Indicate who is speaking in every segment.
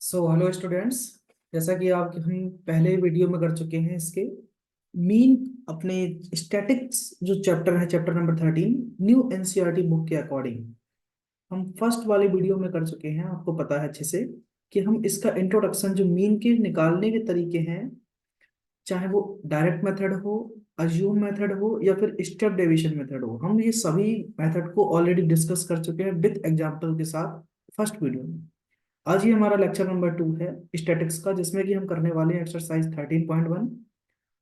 Speaker 1: Hello students. जैसा कि आप हम पहले वीडियो में कर चुके हैं इसके मीन अपने स्टैटिक्स जो चैप्टर है, chapter number 13 new NCERT book के अकॉर्डिंग हम फर्स्ट वाले वीडियो में कर चुके हैं। आपको पता है अच्छे से कि हम इसका इंट्रोडक्शन जो मीन के निकालने के तरीके हैं, चाहे वो डायरेक्ट मेथड हो, अज्यूम मेथड हो या फिर स्टेप डेविएशन मेथड हो, हम ये सभी मेथड को ऑलरेडी डिस्कस कर चुके हैं विद एग्जाम्पल के साथ फर्स्ट वीडियो में। आज ही हमारा लेक्चर नंबर 2 है स्टैटिक्स का, जिसमें कि हम करने वाले हैं एक्सरसाइज 13.1।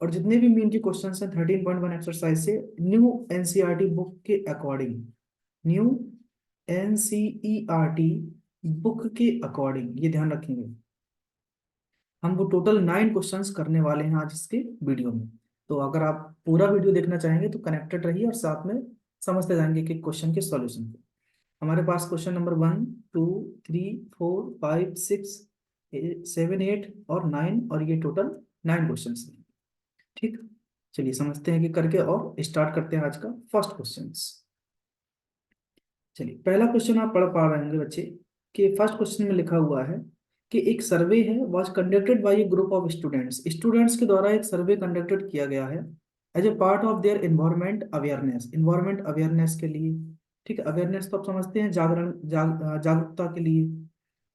Speaker 1: और जितने भी मीन के क्वेश्चंस हैं 13.1 एक्सरसाइज से न्यू एनसीईआरटी बुक के अकॉर्डिंग, न्यू एनसीईआरटी बुक के अकॉर्डिंग, ये ध्यान रखेंगे। हम वो टोटल 9 क्वेश्चंस करने वाले हैं आज इसके वीडियो में। तो अगर आप पूरा वीडियो देखना चाहेंगे तो कनेक्टेड रहिए और साथ में समझते जाएंगे कि क्वेश्चन के सॉल्यूशन को। हमारे पास क्वेश्चन नंबर 1, 2, 3, 4, 5, 6, 7, 8 और 9, और ये टोटल 9 क्वेश्चन हैं। ठीक, चलिए समझते हैं कि करके और स्टार्ट करते हैं आज का फर्स्ट क्वेश्चन। चलिए, पहला क्वेश्चन आप पढ़ पा रहे होंगे बच्चे कि फर्स्ट क्वेश्चन में लिखा हुआ है कि एक सर्वे है was conducted by a group of students. Students के द्वारा एक सर्वे कंडक्टेड किया गया है as a part of their environment awareness, environment awareness के लिए। ठीक है, अवेयरनेस तो आप समझते हैं, जागरूकता के लिए।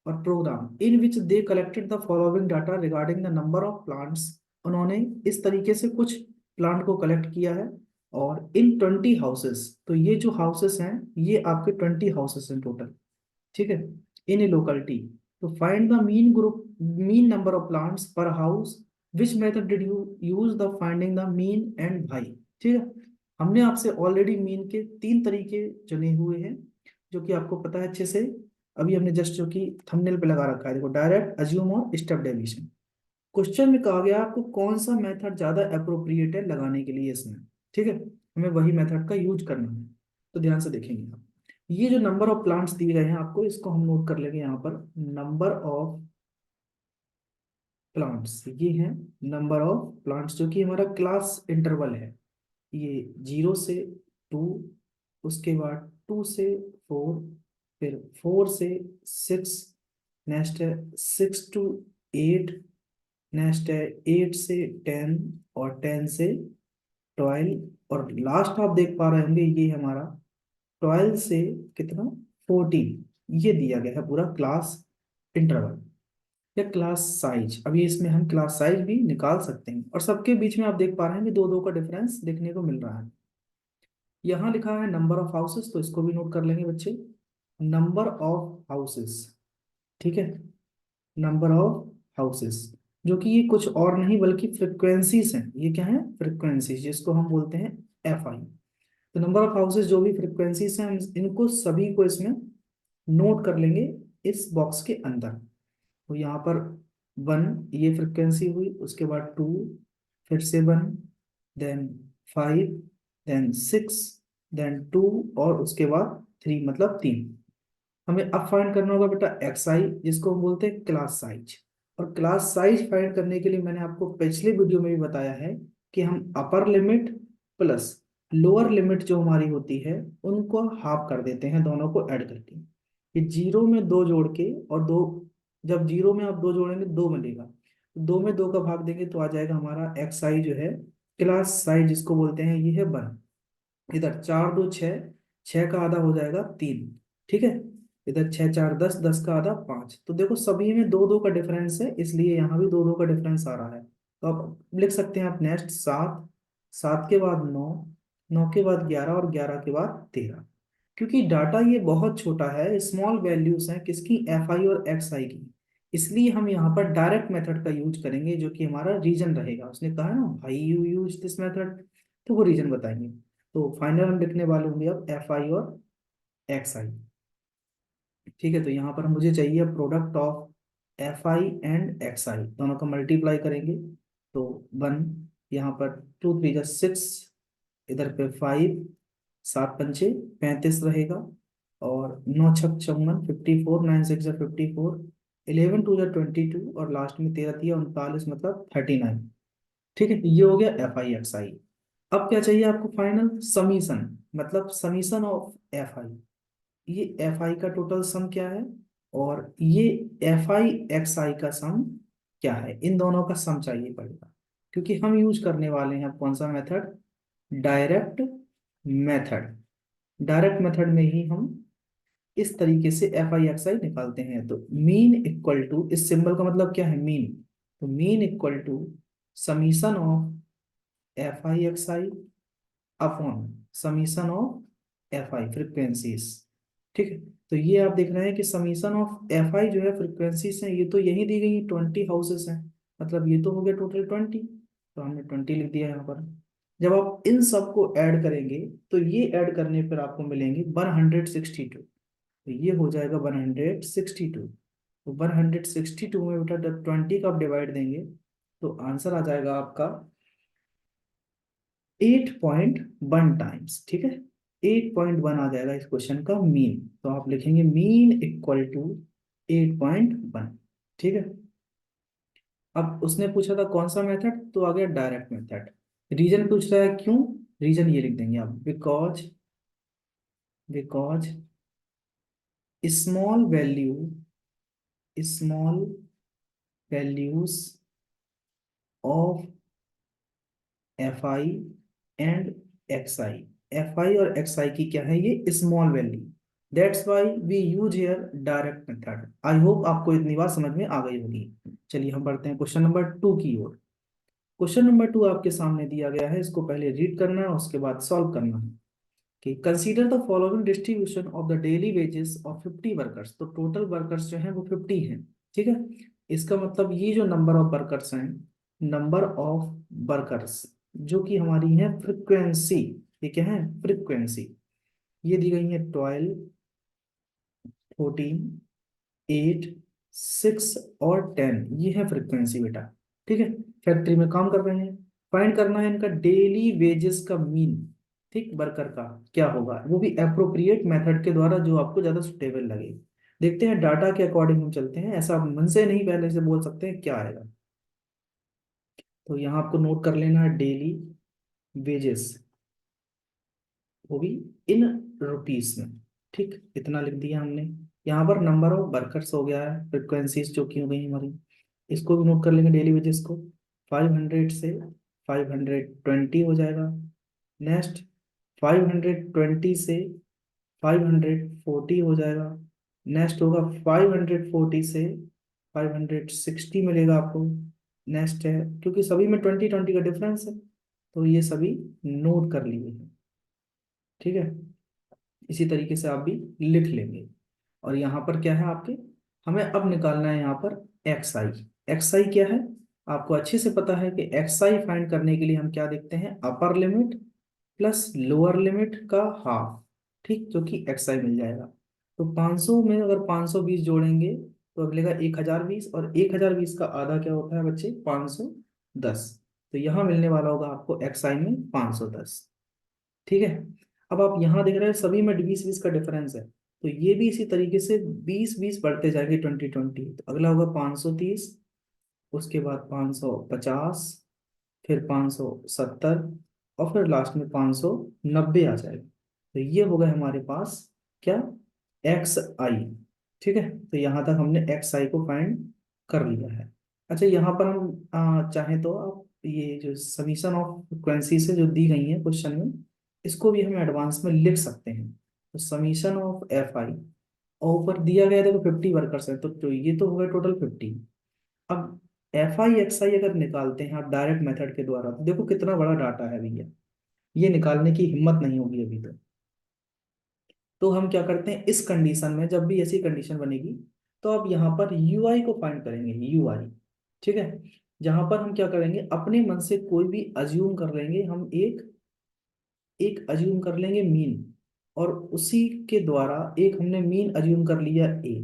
Speaker 1: और program in which they collected the following data regarding the number of plants. उन्होंने इस तरीके से कुछ प्लांट को कलेक्ट किया है और इन 20 हाउसेस। तो ये जो हाउसेस हैं ये आपके 20 हाउसेस हैं टोटल। ठीक है, इन ए लोकेलिटी। तो find the mean number of plants per house. Which method did you use the finding the mean and भाई। ठीक है, हमने आपसे ऑलरेडी मीन के 3 तरीके चुने हुए हैं जो कि आपको पता है अच्छे से। अभी हमने जस्ट जो कि थंबनेल पे लगा रखा है, देखो, डायरेक्ट, अज्यूम और स्टेप डेविएशन। क्वेश्चन में कहा गया आपको कौन सा मेथड ज्यादा अप्रोप्रिएट है लगाने के लिए इसमें। ठीक है, हमें वही मेथड का यूज करना है। तो ध्यान से देखेंगे आप, ये जो नंबर ऑफ प्लांट्स दिए गए हैं आपको, इसको हम नोट कर लेंगे यहाँ पर। नंबर ऑफ प्लांट्स ये है, नंबर ऑफ प्लांट्स जो कि हमारा क्लास इंटरवल है। ये 0 से 2, उसके बाद 2 से 4, फिर 4 से 6, नेक्स्ट है 6 to 8, नेक्स्ट है 8 से 10, और 10 से 12, और लास्ट आप देख पा रहे होंगे ये हमारा 12 से कितना, 14। ये दिया गया है पूरा क्लास इंटरवल या क्लास साइज। अभी इसमें हम क्लास साइज भी निकाल सकते हैं, और सबके बीच में आप देख पा रहे हैं कि दो दो का डिफरेंस देखने को मिल रहा है। यहाँ लिखा है नंबर ऑफ हाउसेस, तो इसको भी नोट कर लेंगे बच्चे। नंबर ऑफ हाउसेस, ठीक है, नंबर ऑफ हाउसेस, जो कि ये कुछ और नहीं बल्कि फ्रिक्वेंसीज हैं। ये क्या है, फ्रिक्वेंसीज, जिसको हम बोलते हैं एफ आई। तो नंबर ऑफ हाउसेस जो भी फ्रिक्वेंसीज हैं, हम इनको सभी को इसमें नोट कर लेंगे इस बॉक्स के अंदर। तो यहाँ पर 1 ये फ्रिक्वेंसी हुई, उसके बाद 2, फिर 7, देन 5, देन 6, देन 2, और उसके बाद 3, मतलब 3। हमें अब फाइंड करना होगा बेटा एक्स आई, जिसको हम बोलते हैं क्लास साइज। और क्लास साइज फाइंड करने के लिए मैंने आपको पिछले वीडियो में भी बताया है कि हम upper limit plus lower limit जो हमारी होती है उनको हाफ कर देते हैं, दोनों को ऐड करके। ये 0 में 2 जोड़ के, और 2, जब 0 में आप 2 जोड़ेंगे 2 मिलेगा, 2 में 2 का भाग देंगे तो आ जाएगा हमारा एक्स आई जो है क्लास साइज, जिसको बोलते हैं ये है 1। इधर 4 2 6, 6 का आधा हो जाएगा 3। ठीक है, इधर 6 4 10, 10 का आधा 5। तो देखो सभी में दो दो का डिफरेंस है, इसलिए यहाँ भी दो दो का डिफरेंस आ रहा है। तो आप लिख सकते हैं आप नेक्स्ट 7, 7 के बाद 9, 9 के बाद 11, और 11 के बाद 13। क्योंकि डाटा ये बहुत छोटा है, स्मॉल वैल्यूज हैं किसकी, एफ आई और एक्स आई की, इसलिए हम यहाँ पर डायरेक्ट मेथड का यूज करेंगे जो कि हमारा रीजन रहेगा। उसने कहा ना भाई यू यूज दिस मेथड, तो वो रीजन बताएंगे। तो फाइनल हम लिखने वाले होंगे अब एफ आई और एक्स आई। ठीक है, तो यहाँ पर मुझे चाहिए product of F I and x i, दोनों का मल्टीप्लाई करेंगे। तो 1, यहाँ पर 2 3 जा 6, इधर पे 5, 7 5 35 रहेगा, और 9 6 54, 54, 9 6 जा 54, 11 2 जा 22, और लास्ट में 13 3 39, मतलब 39। ठीक है, ये हो गया एफ आई एक्स आई। अब क्या चाहिए आपको, फाइनल समीशन, मतलब समीशन ऑफ एफ आई। ये एफ आई का टोटल सम क्या है, और ये एफ आई एक्स आई का सम क्या है, इन दोनों का सम चाहिए पड़ेगा, क्योंकि हम यूज करने वाले हैं कौन सा method, direct method. Direct method में ही हम इस तरीके से एफ आई एक्स आई निकालते हैं। तो मीन इक्वल टू, इस सिंबल का मतलब क्या है, मीन। तो mean equal to summation of F I X I upon summation of F I frequencies. ठीक है, तो ये आप देख रहे हैं कि समीशन ऑफ एफ आई जो है फ्रिक्वेंसीज है, ये तो यही दी गई 20 हाउसेस हैं, मतलब ये तो हो गया टोटल 20, तो हमने 20 लिख दिया यहाँ पर। जब आप इन सब को ऐड करेंगे तो ये ऐड करने पर आपको मिलेंगे 162, तो ये हो जाएगा 162। तो 162 में बेटा जब 20 का आप डिवाइड देंगे तो आंसर आ जाएगा आपका 8.1 टाइम्स। ठीक है, 8.1 आ जाएगा इस क्वेश्चन का मीन। तो आप लिखेंगे मीन इक्वल टू 8.1। ठीक है, अब उसने पूछा था कौन सा मेथड, तो आ गया डायरेक्ट मेथड। रीजन पूछ रहा है क्यों, रीजन ये लिख देंगे आप, because small value, small values of F I and x I, F I और एक्स आई की क्या है, ये small value, that's why we use here direct method. I hope आपको इतनी बात समझ में आ गई होगी। चलिए हम बढ़ते हैं क्वेश्चन नंबर 2 की ओर। क्वेश्चन नंबर 2 आपके सामने दिया गया है, इसको पहले रीड करना है, उसके बाद सॉल्व करना है। कि consider the following distribution of the daily wages of 50 workers. तो टोटल वर्कर्स जो हैं वो 50 हैं। ठीक है, इसका मतलब ये जो नंबर ऑफ वर्कर्स हैं, नंबर ऑफ वर्कर्स जो कि हमारी है फ्रिक्वेंसी, ये क्या है फ्रिक्वेंसी, ये दी गई है 12, 14, 8, 6 और 10, ये है फ्रिक्वेंसी बेटा। ठीक है, फैक्ट्री में काम कर रहे हैं, फाइंड करना है इनका डेली वेजेस का मीन। ठीक, वर्कर का क्या होगा, वो भी अप्रोप्रिएट मेथड के द्वारा जो आपको ज्यादा सुटेबल लगे। देखते हैं डाटा के अकॉर्डिंग हम चलते हैं, ऐसा आप मन से नहीं पहले से बोल सकते हैं क्या आएगा। तो यहाँ आपको नोट कर लेना है डेली वेजेस, वो भी इन रुपीस में। ठीक, इतना लिख दिया हमने। यहाँ पर नंबर ऑफ वर्कर्स हो गया है, फ्रिक्वेंसीज जो की हो गई हमारी, इसको भी नोट कर लेंगे डेली वेजेस को। 500 से 520 हो जाएगा। नेक्स्ट 520 से 540 हो जाएगा। नेक्स्ट होगा 540 से 560 मिलेगा आपको। नेक्स्ट है, क्योंकि सभी में 20-20 का डिफरेंस है, तो ये सभी नोट कर लिए हैं। ठीक है, इसी तरीके से आप भी लिख लेंगे। और यहाँ पर क्या है आपके, हमें अब निकालना है यहाँ पर एक्स आई। एक्स आई क्या है, आपको अच्छे से पता है कि एक्स आई फाइंड करने के लिए हम क्या देखते हैं, upper limit plus lower limit का हाफ। ठीक, जो कि एक्स आई मिल जाएगा। तो 500 में अगर 520 जोड़ेंगे तो मिलेगा 1020, और 1020 का आधा क्या होता है बच्चे, 510। तो यहाँ मिलने वाला होगा आपको एक्स आई में 510। ठीक है, अब आप यहाँ देख रहे हैं सभी में 20-20 का डिफरेंस है, तो ये भी इसी तरीके से 20-20 बढ़ते जाएंगे, 20-20। तो अगला होगा 530, उसके बाद 550, फिर 570, और फिर लास्ट में 590 आ जाएगा। तो ये हो गए हमारे पास क्या, एक्स आई। ठीक है, तो यहाँ तक हमने एक्स आई को फाइंड कर लिया है। अच्छा, यहाँ पर हम चाहें तो आप ये जो समीशन ऑफ फ्रिक्वेंसी से जो दी गई है क्वेश्चन में, इसको भी हम एडवांस में लिख सकते हैं। तो समीशन ऑफ एफ आई, और ऊपर दिया गया देखो 50 वर्कर्स है, तो ये तो हो गए टोटल 50। अब एफ आई एक्स आई अगर निकालते हैं आप डायरेक्ट मेथड के द्वारा, तो देखो कितना बड़ा डाटा है भैया, ये निकालने की हिम्मत नहीं होगी अभी तो हम क्या करते हैं इस कंडीशन में, जब भी ऐसी कंडीशन बनेगी तो आप यहाँ पर यू आई को फाइंड करेंगे, यू आई। ठीक है, जहां पर हम क्या करेंगे, अपने मन से कोई भी अज्यूम कर लेंगे, हम एक एक अज्यूम कर लेंगे मीन, और उसी के द्वारा एक हमने मीन अज्यूम कर लिया ए,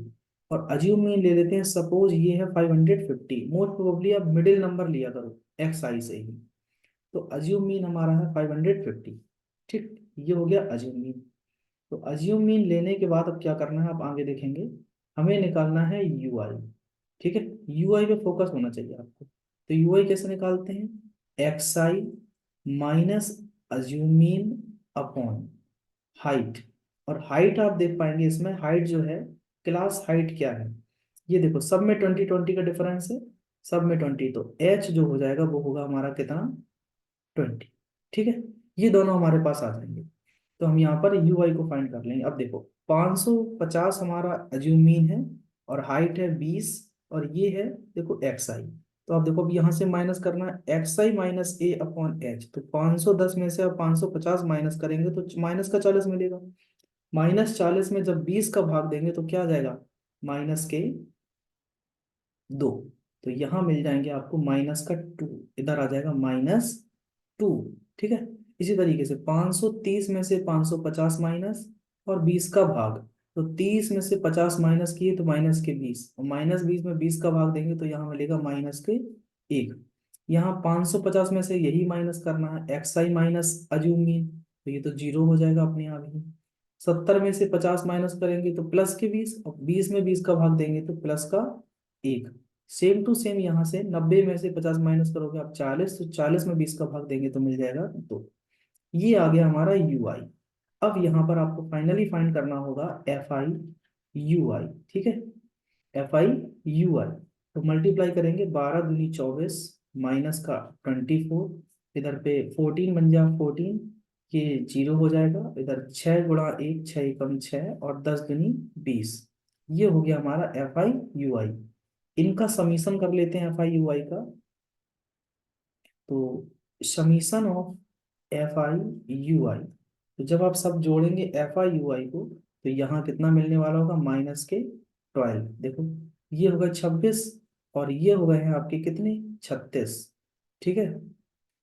Speaker 1: और अज्यूम मीन ले लेते हैं, सपोज ये है 550, मोस्ट प्रोबेबली आप मिडिल नंबर लिया करो एक्स आई से ही। तो अज्यूम मीन हमारा है 550। ठीक, ये हो गया अज्यूम मीन। तो अज्यूम मीन लेने के बाद अब क्या करना है, आप आगे देखेंगे, हमें निकालना है यू आई। ठीक है, यू आई पे फोकस होना चाहिए आपको। तो यू आई कैसे निकालते हैं, एक्स आई minus assume mean upon height. और हाइट आप देख पाएंगे इसमें, हाइट जो है क्लास हाइट क्या है, ये देखो सब में 20 20 का डिफरेंस है, सब में 20, तो एच जो हो जाएगा वो होगा हमारा कितना, 20। ठीक है, ये दोनों हमारे पास आ जाएंगे। तो हम यहाँ पर यू आई को फाइंड कर लेंगे। अब देखो 550 हमारा अज्यूमीन है, और हाइट है 20, और ये है देखो एक्स आई। तो अब देखो अब यहाँ से माइनस करना है, एक्स आई माइनस ए अपॉन एच। तो 510 में से अब 550 माइनस करेंगे तो माइनस का 40 मिलेगा। -40 में जब 20 का भाग देंगे तो क्या आ जाएगा, -2। तो यहाँ मिल जाएंगे आपको -2, इधर आ जाएगा -2। ठीक है, इसी तरीके से 530 में से 550 माइनस, और 20 का भाग। तो 30 में से 50 माइनस किए तो -20, और -20 में 20 का भाग देंगे तो यहाँ मिलेगा -1। यहाँ 550 में से यही माइनस करना है, एक्स आई माइनस अज्यूमीन, तो ये तो जीरो हो जाएगा अपने आप ही। 70 में से 50 माइनस करेंगे तो +20, और 20 में 20 का भाग देंगे तो +1। सेम टू सेम यहाँ से 90 में से 50 माइनस करोगे आप 40, तो 40 में 20 का भाग देंगे तो मिल जाएगा 2। ये आ गया हमारा यू आई। अब यहाँ पर आपको फाइनली फाइंड करना होगा एफ आई यू आई। ठीक है, एफ आई यू आई, तो मल्टीप्लाई करेंगे, 12 दूनी 24, माइनस का 24, इधर पे 14 बन जा 14, ये जीरो हो जाएगा, इधर 6 गुणा 1, 6 एकम 6, और 10 दूनी 20। ये हो गया हमारा एफ आई यू आई। इनका समीशन कर लेते हैं एफ आई यू आई का। तो summation of F I you i, तो जब आप सब जोड़ेंगे एफ आई यू आई को, तो यहाँ कितना मिलने वाला होगा, -12। देखो ये होगा 26, और ये हो गए हैं आपके कितने, 36। ठीक है,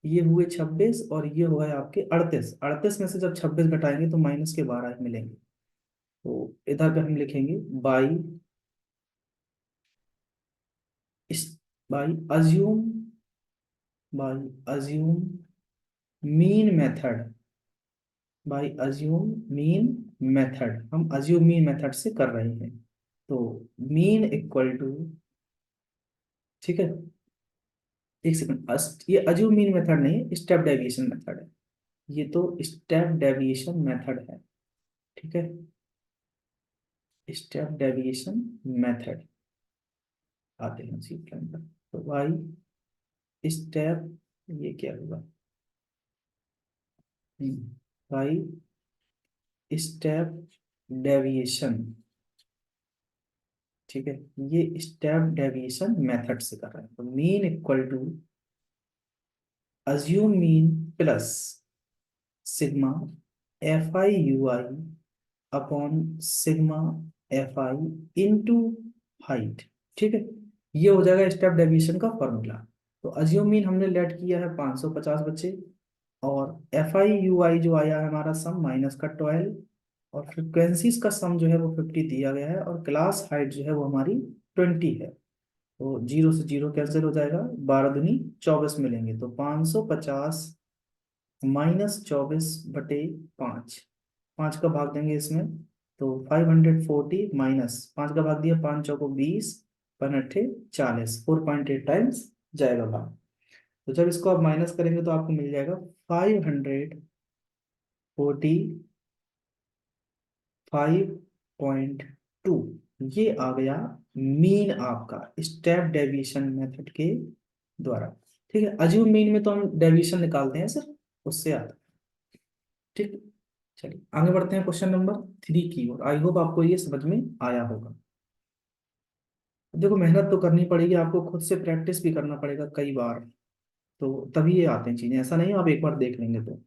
Speaker 1: ये हुए 26, और ये हो गए आपके 38। 38 में से जब 26 घटाएंगे तो -12 मिलेंगे। तो इधर पे हम लिखेंगे बाई इस by assume by assume mean method by assume mean method, हम अज्यूम मीन मेथड से कर रहे हैं। तो मीन इक्वल टू, ठीक है, एक सेकंड, ये अज्यूम मीन मेथड नहीं है, स्टेप डेविएशन मेथड है। ये तो स्टेप डेविएशन मेथड है। ठीक है, स्टेप डेविएशन मेथड आते हैं उसी के अंदर। तो बाई स्टेप, ये क्या होगा, बाई स्टेप डेविएशन। ठीक है, ये स्टेप डेविएशन मेथड से कर रहे हैं। तो mean equal to assume mean plus sigma F I you I upon sigma F I into height. ठीक है, ये हो जाएगा स्टेप डेविएशन का फॉर्मूला। तो अज्यूम मीन हमने लेट किया है 550 बच्चे, और एफ आई यू आई जो आया है हमारा सम -12, और फ्रिक्वेंसीज का सम जो है वो 50 दिया गया है, और क्लास हाइट जो है वो हमारी 20 है। तो जीरो से जीरो कैंसिल हो जाएगा, 12 दूनी 24 मिलेंगे। तो 550 -24/5, 5 का भाग देंगे इसमें तो 540, -5 का भाग दिया, 5 चौको 20, 5 अट्ठे 40, 4.8 टाइम्स जाएगा भाग। तो जब इसको आप माइनस करेंगे तो आपको मिल जाएगा 545.2। ये आ गया मीन आपका स्टेप डेविएशन मेथड के द्वारा। ठीक है, अज्यूम मीन में तो हम डेविएशन निकालते हैं सर, उससे आता है। ठीक, चलिए आगे बढ़ते हैं क्वेश्चन नंबर 3 की ओर। आई होप आपको ये समझ में आया होगा। देखो मेहनत तो करनी पड़ेगी आपको, खुद से प्रैक्टिस भी करना पड़ेगा कई बार, तो तभी ये आते हैं चीजें, ऐसा नहीं आप एक बार देख लेंगे तो।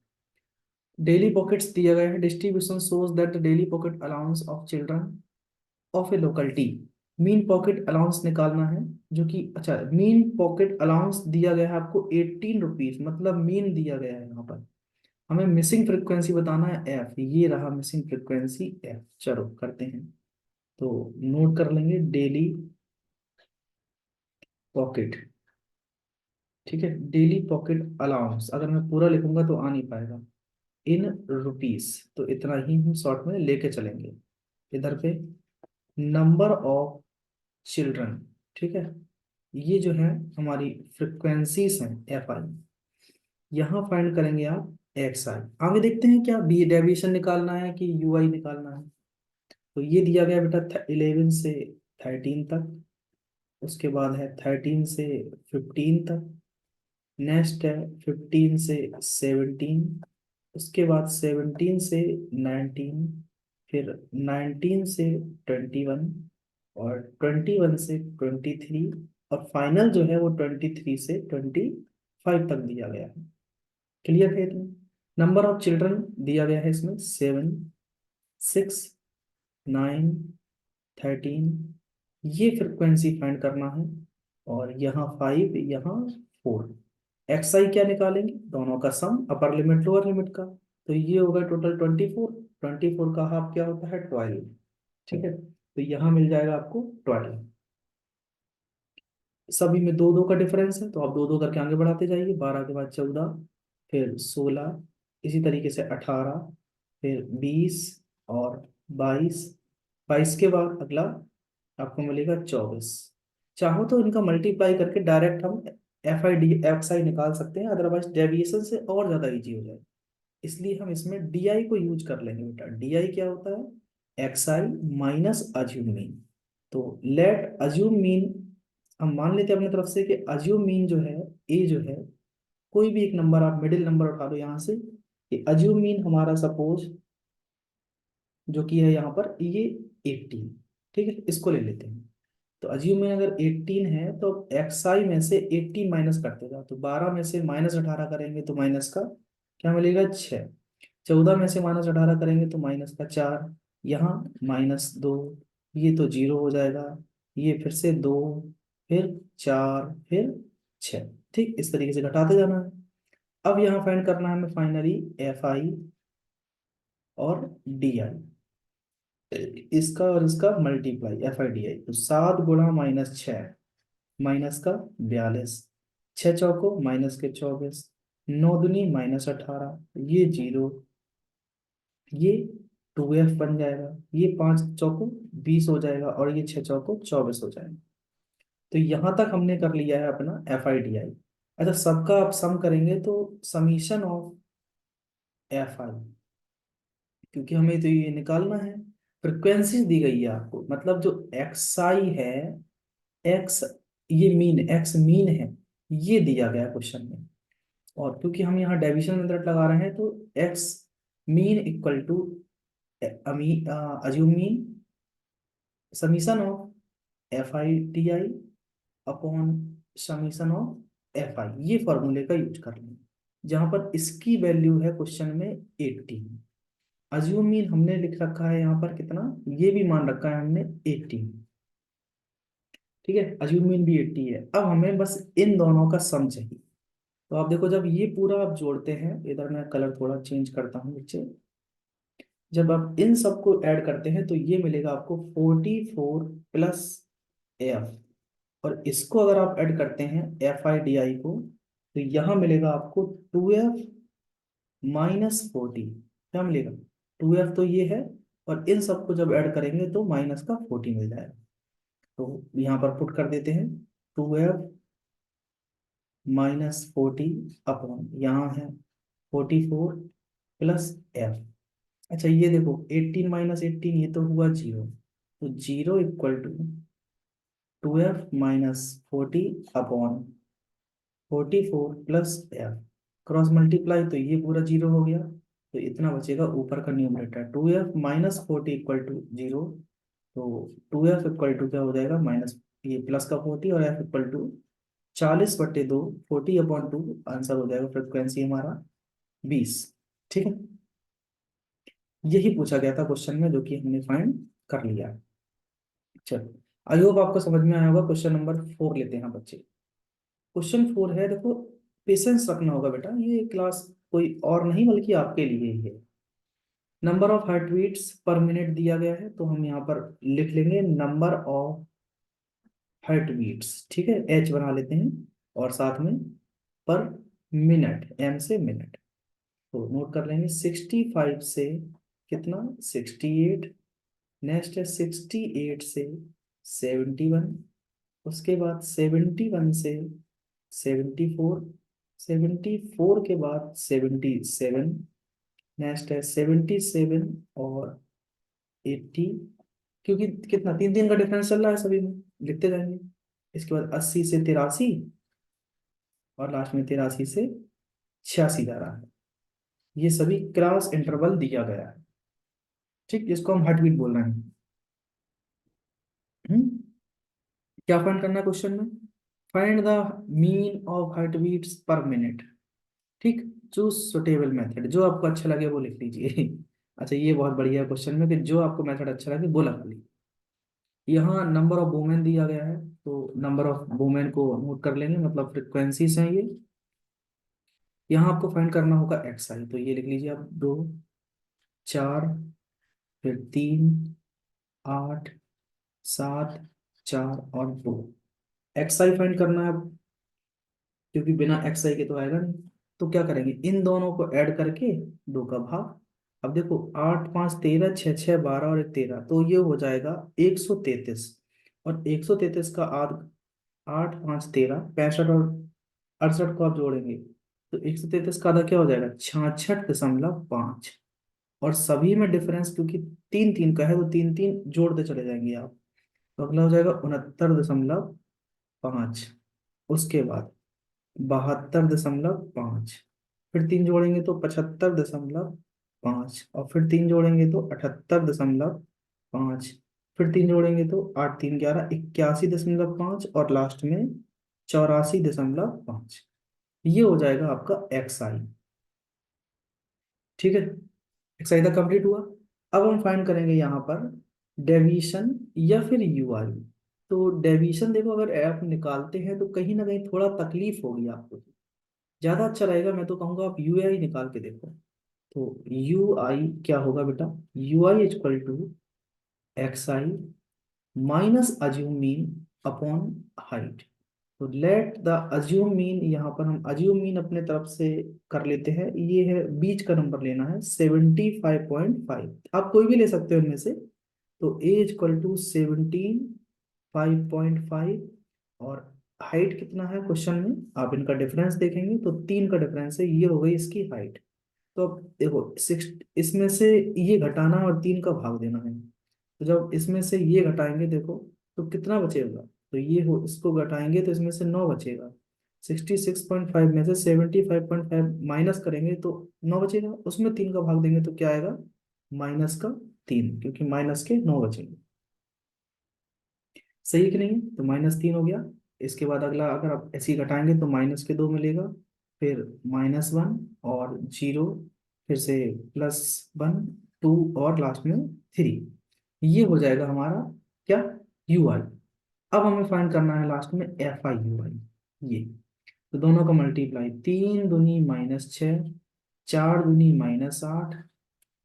Speaker 1: डेली पॉकेट्स दिया गया है, distribution shows that daily pocket allowance of children of A locality. Mean pocket allowance निकालना है, जो कि अच्छा, मीन पॉकेट अलाउंस दिया गया है आपको 18 रुपीज, मतलब मीन दिया गया है यहाँ पर। हमें मिसिंग फ्रिक्वेंसी बताना है एफ, ये रहा मिसिंग फ्रिक्वेंसी एफ। चलो करते हैं, तो नोट कर लेंगे डेली पॉकेट। ठीक है, डेली पॉकेट अलाउंस अगर मैं पूरा लिखूंगा तो आ नहीं पाएगा, इन रुपीस, तो इतना ही हम शॉर्ट में लेके चलेंगे। इधर पे नंबर ऑफ चिल्ड्रन। ठीक है, ये जो है हमारी फ्रिक्वेंसीज हैं एफ आई, यहाँ फाइंड करेंगे आप एक्स आई। आगे देखते हैं क्या बी डेविएशन निकालना है कि यू आई निकालना है। तो ये दिया गया बेटा 11 से 13 तक, उसके बाद है 13 से 15 तक, नेक्स्ट है 15 से 17, उसके बाद 17 से 19, फिर 19 से 21, और 21 से 23, और फाइनल जो है वो 23 से 25 तक दिया गया है। क्लियर है इतना? नंबर ऑफ चिल्ड्रन दिया गया है इसमें 7, 6, 9, 13, ये फ्रिक्वेंसी फाइंड करना है, और यहाँ 5, यहाँ 4। एक्स आई क्या निकालेंगे, दोनों का सम, अपर लिमिट लोअर लिमिट का, तो ये होगा टोटल 24, 24 का हाफ क्या होता है 12। ठीक है, तो यहाँ मिल जाएगा आपको 12। सभी में दो दो का डिफरेंस है, तो आप दो दो करके आगे बढ़ाते जाइए, 12 के बाद 14, फिर 16, इसी तरीके से 18, फिर 20 और 22, 22 के बाद अगला आपको मिलेगा 24। चाहो तो इनका मल्टीप्लाई करके डायरेक्ट हम एफ आई डी एक्स आई निकाल सकते हैं, अदरवाइज डेविएशन से और ज्यादा इजी हो जाए, इसलिए हम इसमें डी आई को यूज कर लेंगे बेटा। डी आई क्या होता है, एक्स आई माइनस अज्यूम मीन। तो लेट अज्यूम मीन, हम मान लेते हैं अपने तरफ से कि अज्यूम मीन जो है, ए जो है, कोई भी एक नंबर आप मिडिल नंबर उठा लो यहाँ से, कि अज्यूम मीन हमारा सपोज जो कि है यहाँ पर ये 18। ठीक है, इसको ले लेते हैं। तो अज्यूम में अगर 18 है तो एक्स आई में से 18 माइनस करते जाओ, तो 12 में से -18 करेंगे तो माइनस का क्या मिलेगा 6, 14 में से -18 करेंगे तो माइनस का 4, यहाँ -2, ये तो 0 हो जाएगा, ये फिर से 2, फिर 4, फिर 6। ठीक, इस तरीके से घटाते जाना है। अब यहाँ फाइंड करना है हमें फाइनली एफ आई और डी आई, इसका और इसका मल्टीप्लाई एफ आई डी आई, तो 7 गुणा -6, माइनस का 42, 6 चौको माइनस के 24, 9 दूनी -18, ये 0, ये 2f बन जाएगा, ये 5 चौको 20 हो जाएगा, और ये 6 चौको 24 हो जाएगा। तो यहां तक हमने कर लिया है अपना एफ आई डी आई। अच्छा, सबका आप सम करेंगे तो समीशन ऑफ एफ आई, क्योंकि हमें तो ये निकालना है, फ्रिक्वेंसी दी गई है आपको, मतलब जो एक्स आई है, एक्स, ये मीन, एक्स मीन है, ये दिया गया क्वेश्चन में। और क्योंकि हम यहाँ डेविएशन मेथड लगा रहे हैं, तो X mean equal to assume mean summation of F I T I upon summation of F I, ये फॉर्मूले का यूज कर लें, जहां पर इसकी वैल्यू है क्वेश्चन में 18। अज्यूम मीन हमने लिख रखा है यहाँ पर कितना, ये भी मान रखा है हमने 18। ठीक है, अज्यूम मीन भी 80 है। अब हमें बस इन दोनों का सम चाहिए। तो आप देखो, जब ये पूरा आप जोड़ते हैं, इधर मैं कलर थोड़ा चेंज करता हूँ नीचे, जब आप इन सबको ऐड करते हैं तो ये मिलेगा आपको 44 प्लस एफ, और इसको अगर आप ऐड करते हैं एफ आई डी आई को, तो यहाँ मिलेगा आपको 2f -40। क्या मिलेगा, 2f तो ये है, और इन सबको जब ऐड करेंगे तो माइनस का 40 मिल जाएगा। तो यहाँ पर पुट कर देते हैं 2f -40 अपॉन, यहाँ है 44 प्लस एफ। अच्छा, ये देखो 18 -18, ये तो हुआ 0, तो 0 equal to 2f -40 upon 44 plus F, cross multiply तो ये पूरा 0 हो गया, तो इतना बचेगा ऊपर का न्यूमरेटर, 2f -40 इक्वल टू 0, तो 2f इक्वल टू क्या हो जाएगा, माइनस ये प्लस का 40, और f इक्वल टू 40/2, 40/2, आंसर हो जाएगा फ्रिक्वेंसी हमारा 20। ठीक है, यही पूछा गया था क्वेश्चन में, जो कि हमने फाइंड कर लिया। चलो, आई होप आपको समझ में आया होगा। क्वेश्चन नंबर 4 लेते हैं बच्चे। क्वेश्चन 4 है, देखो पेशेंस रखना होगा बेटा, ये क्लास कोई और नहीं बल्कि आपके लिए ही है। Number of heart beats per minute दिया गया है, तो हम यहाँ पर लिख लेंगे नंबर ऑफ हार्ट बीट्स। ठीक है, एच बना लेते हैं, और साथ में पर मिनट, एम से मिनट, तो नोट कर लेंगे 65 से कितना 68, नेक्स्ट है 68 से 71, उसके बाद 71 से 74, 74 के बाद 77, नेक्स्ट है 77 और 80, क्योंकि कितना 3 3 का डिफरेंस चल रहा है सभी में, लिखते जाएंगे। इसके बाद 80 से 83, और लास्ट में 83 से 86 जा रहा है। ये सभी क्रॉस इंटरवल दिया गया है, ठीक, जिसको हम हार्ट बीट बोल रहे हैं। हम्म क्या फाइंड करना है क्वेश्चन में? Find the mean of heart beats per minute. ठीक, चूज सुटेबल मेथड, जो आपको अच्छा लगे वो लिख लीजिए। अच्छा, ये बहुत बढ़िया क्वेश्चन में कि जो आपको मेथड अच्छा लगे वो लगा लीजिए। यहाँ नंबर ऑफ वुमेन दिया गया है, तो नंबर ऑफ वुमेन को नोट कर लेंगे, मतलब फ्रिक्वेंसीज हैं ये। यहाँ आपको फाइंड करना होगा एक्स आई, तो ये लिख लीजिए आप, 2 4, फिर 3 8 7 4 और 2। एक्स आई फाइंड करना है अब, क्योंकि बिना एक्स आई के तो आएगा नहीं। तो क्या करेंगे, इन दोनों को ऐड करके 2 का भाग। अब देखो, 8 5 13, 6 6 12 और 1 13, तो ये हो जाएगा 133। और 133 का आध, 8 5 13 65 और 68 को आप जोड़ेंगे, तो 133 का आधा क्या हो जाएगा, 66.5। और सभी में डिफरेंस क्योंकि 3 3 का है, तो 3 3 जोड़ते चले जाएंगे आप, तो अगला हो जाएगा 69.5। उसके बाद 72.5, फिर 3 जोड़ेंगे तो 75.5, और फिर 3 जोड़ेंगे तो 78.5, फिर 3 जोड़ेंगे तो 8 3 11, 81.5, और लास्ट में 84.5। ये हो जाएगा आपका एक्स आई। ठीक है, एक्स आई तक कंप्लीट हुआ। अब हम फाइंड करेंगे यहाँ पर डेविएशन या फिर यू आई। तो डेविएशन देखो, अगर आप निकालते हैं तो कहीं ना कहीं थोड़ा तकलीफ होगी आपको, ज्यादा अच्छा रहेगा, मैं तो कहूंगा आप यू आई निकाल के देखो। तो यू आई क्या होगा बेटा, U I equal to X I minus assume mean upon height. तो लेट द अज्यूम मीन, यहाँ पर हम अज्यूम मीन अपने तरफ से कर लेते हैं, ये है बीच का नंबर लेना है 75.5, आप कोई भी ले सकते हो इनमें से। तो ए इक्वल टू 75.5, और हाइट कितना है क्वेश्चन में, आप इनका डिफरेंस देखेंगे तो 3 का डिफरेंस है, ये हो गई इसकी हाइट। तो अब देखो, 6 इसमें से ये घटाना और 3 का भाग देना है, तो जब इसमें से ये घटाएंगे देखो, तो कितना बचेगा, तो ये हो, इसको घटाएंगे तो इसमें से 9 बचेगा। 66.5 में से 75.5 माइनस करेंगे तो 9 बचेगा, उसमें 3 का भाग देंगे तो क्या आएगा, -3, क्योंकि माइनस के 9 बचेंगे। सही है कि नहीं, तो -3 हो गया। इसके बाद अगला, अगर आप ऐसे ही घटाएंगे तो -2 मिलेगा, फिर -1 और 0, फिर से +1 2 और लास्ट में 3। ये हो जाएगा हमारा क्या, यू आई। अब हमें फाइंड करना है लास्ट में एफ आई यू आई। ये, तो दोनों का मल्टीप्लाई, 3 दूनी -6, 4 दूनी -8,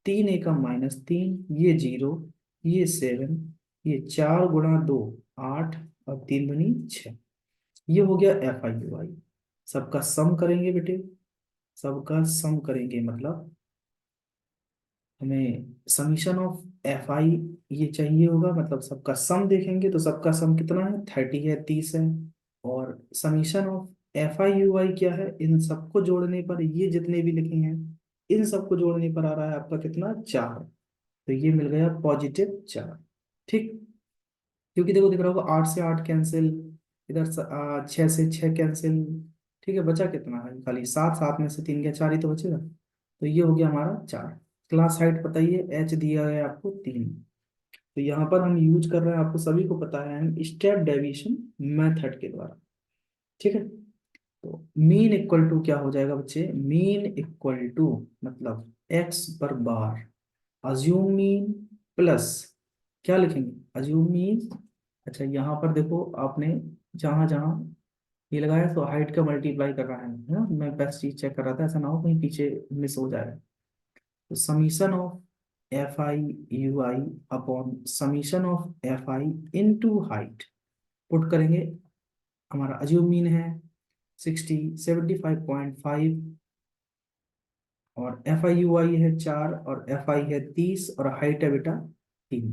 Speaker 1: 3 एकम -3, ये 0, ये 7, ये 4 गुणा 2 8, और 3 दूनी 6। ये हो गया एफ आई यू आई। सबका सम करेंगे बेटे, सबका सम करेंगे, मतलब हमें समीशन ऑफ एफ आई ये चाहिए होगा, मतलब सबका सम देखेंगे तो सबका सम कितना है, 30 है, 30 है। और summation of F I you i क्या है, इन सबको जोड़ने पर, ये जितने भी लिखे हैं इन सबको जोड़ने पर आ रहा है आपका कितना, 4। तो ये मिल गया +4। ठीक, क्योंकि देखो दिख रहा होगा 8 से 8 कैंसिल, इधर 6 से 6 कैंसिल। ठीक है, बचा कितना है, खाली 7, 7 में से 3 गया, 4 ही तो बचेगा। तो ये हो गया हमारा 4। क्लास हाइट बताइए, एच दिया है आपको 3। तो यहाँ पर हम यूज कर रहे हैं, आपको सभी को पता है, हम स्टेप डेविएशन मेथड के द्वारा। ठीक है, तो मीन इक्वल टू क्या हो जाएगा बच्चे, मीन इक्वल टू मतलब एक्स पर बार, अज्यूम मीन प्लस, क्या लिखेंगे, अज्यूम मीन। अच्छा, यहाँ पर देखो आपने जहां जहां ये लगाया तो हाइट का मल्टीप्लाई कर रहा है ना, मैं बेस्ट चीज चेक कर रहा था, ऐसा ना हो कहीं पीछे मिस हो जाए। तो summation of F I you I upon summation of F I into height put करेंगे। हमारा अज्यूम मीन है 75.5, और एफ आई यू आई है 4, और एफ आई है 30, और हाइट है बेटा 3।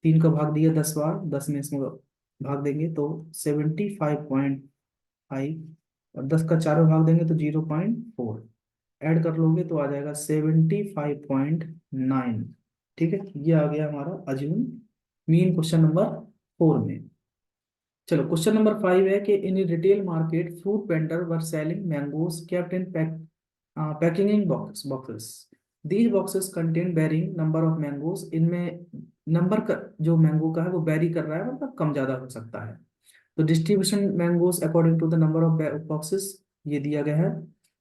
Speaker 1: 3 का भाग दिया 10 बार, 10 में इसमें भाग देंगे तो 75.5, और 10 का 4 में भाग देंगे तो 0.4, ऐड कर लोगे तो आ जाएगा 75.9। ठीक है, ये आ गया हमारा अज्यूम मीन क्वेश्चन नंबर 4 में। चलो क्वेश्चन नंबर 5 है कि in retail market fruit vendor were selling mangoes kept in packing boxes. These boxes contain varying number of mangoes. इनमें नंबर का जो मैंगो का है वो वेरी कर रहा है, मतलब कम ज्यादा हो सकता है। तो distribution mangoes according to the number of boxes ये दिया गया है।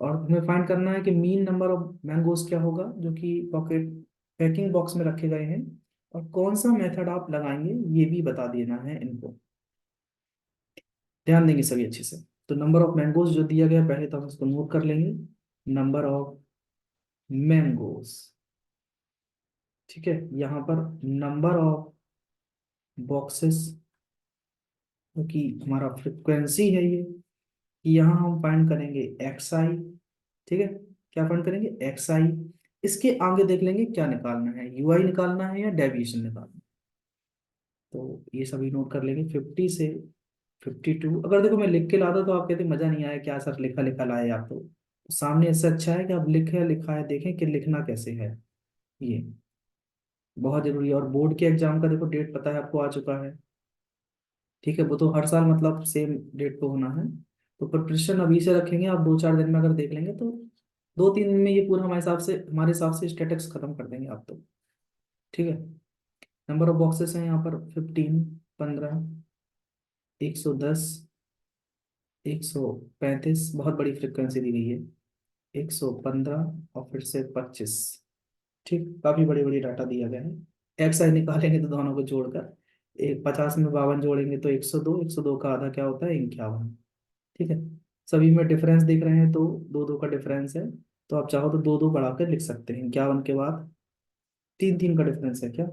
Speaker 1: और हमें फाइंड करना है कि मीन नंबर ऑफ मैंगोज क्या होगा जो कि पॉकेट पैकिंग बॉक्स में रखे गए हैं, और कौन सा मेथड आप लगाएंगे ये भी बता देना है इनको। ध्यान देंगे सभी अच्छे से। तो नंबर ऑफ मैंगोज जो दिया गया पहले तो हम इसको नोट कर लेंगे। नंबर ऑफ मैंगोज, ठीक है। यहाँ पर नंबर ऑफ बॉक्सेस, क्योंकि हमारा फ्रिक्वेंसी है ये, कि यहाँ हम फाइंड करेंगे एक्स आई। ठीक है, क्या फाइंड करेंगे? एक्स आई। इसके आगे देख लेंगे क्या निकालना है, यू आई निकालना है या डेविएशन निकालना है। तो ये सभी नोट कर लेंगे। 50 से 52। अगर देखो मैं लिख के लाता तो आप कहते मजा नहीं आया, क्या सर लिखा लिखा लाए आप तो। सामने इससे अच्छा है कि आप लिखे लिखा है देखें कि लिखना कैसे है, ये बहुत जरूरी है। और बोर्ड के एग्जाम का देखो डेट पता है आपको, आ चुका है। ठीक है, वो तो हर साल मतलब सेम डेट पे होना है। तो प्रिपरेशन अभी से रखेंगे आप, 2-4 दिन में अगर देख लेंगे तो 2-3 दिन में ये पूरा हमारे हिसाब से स्टेटिक्स खत्म कर देंगे आप तो। ठीक है। नंबर ऑफ बॉक्सेस हैं यहाँ पर 15, 15, 110, 135, बहुत बड़ी फ्रिक्वेंसी दी गई है। 115 और फिर से 25। ठीक, काफी बड़ी बड़ी डाटा दिया गया है। एक्स आई निकालेंगे तो दोनों को जोड़कर एक 50 में 52 जोड़ेंगे तो 102, 102 का आधा क्या होता है? 51। ठीक है। सभी में डिफरेंस देख रहे हैं तो 2-2 का डिफरेंस है। तो आप चाहो तो 2-2 बढ़ाकर लिख सकते हैं। 51 के बाद 3-3 का डिफरेंस है क्या?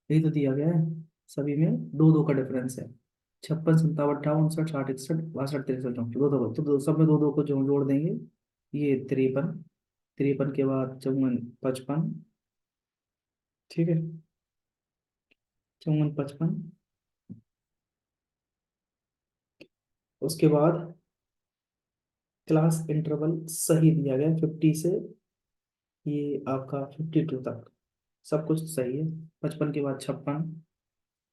Speaker 1: यही तो दिया गया है। सभी में 2-2 का डिफरेंस है। 56, 57, 58, 59, 60, 61, 62, 63, 64, दो दो तो सब में 2-2 को जो जोड़ देंगे। ये 53, 53 के बाद 54, 55। ठीक है, 54, 55। उसके बाद क्लास इंटरवल सही दिया गया 50 से ये आपका 52 तक, सब कुछ सही है। 55 के बाद 56,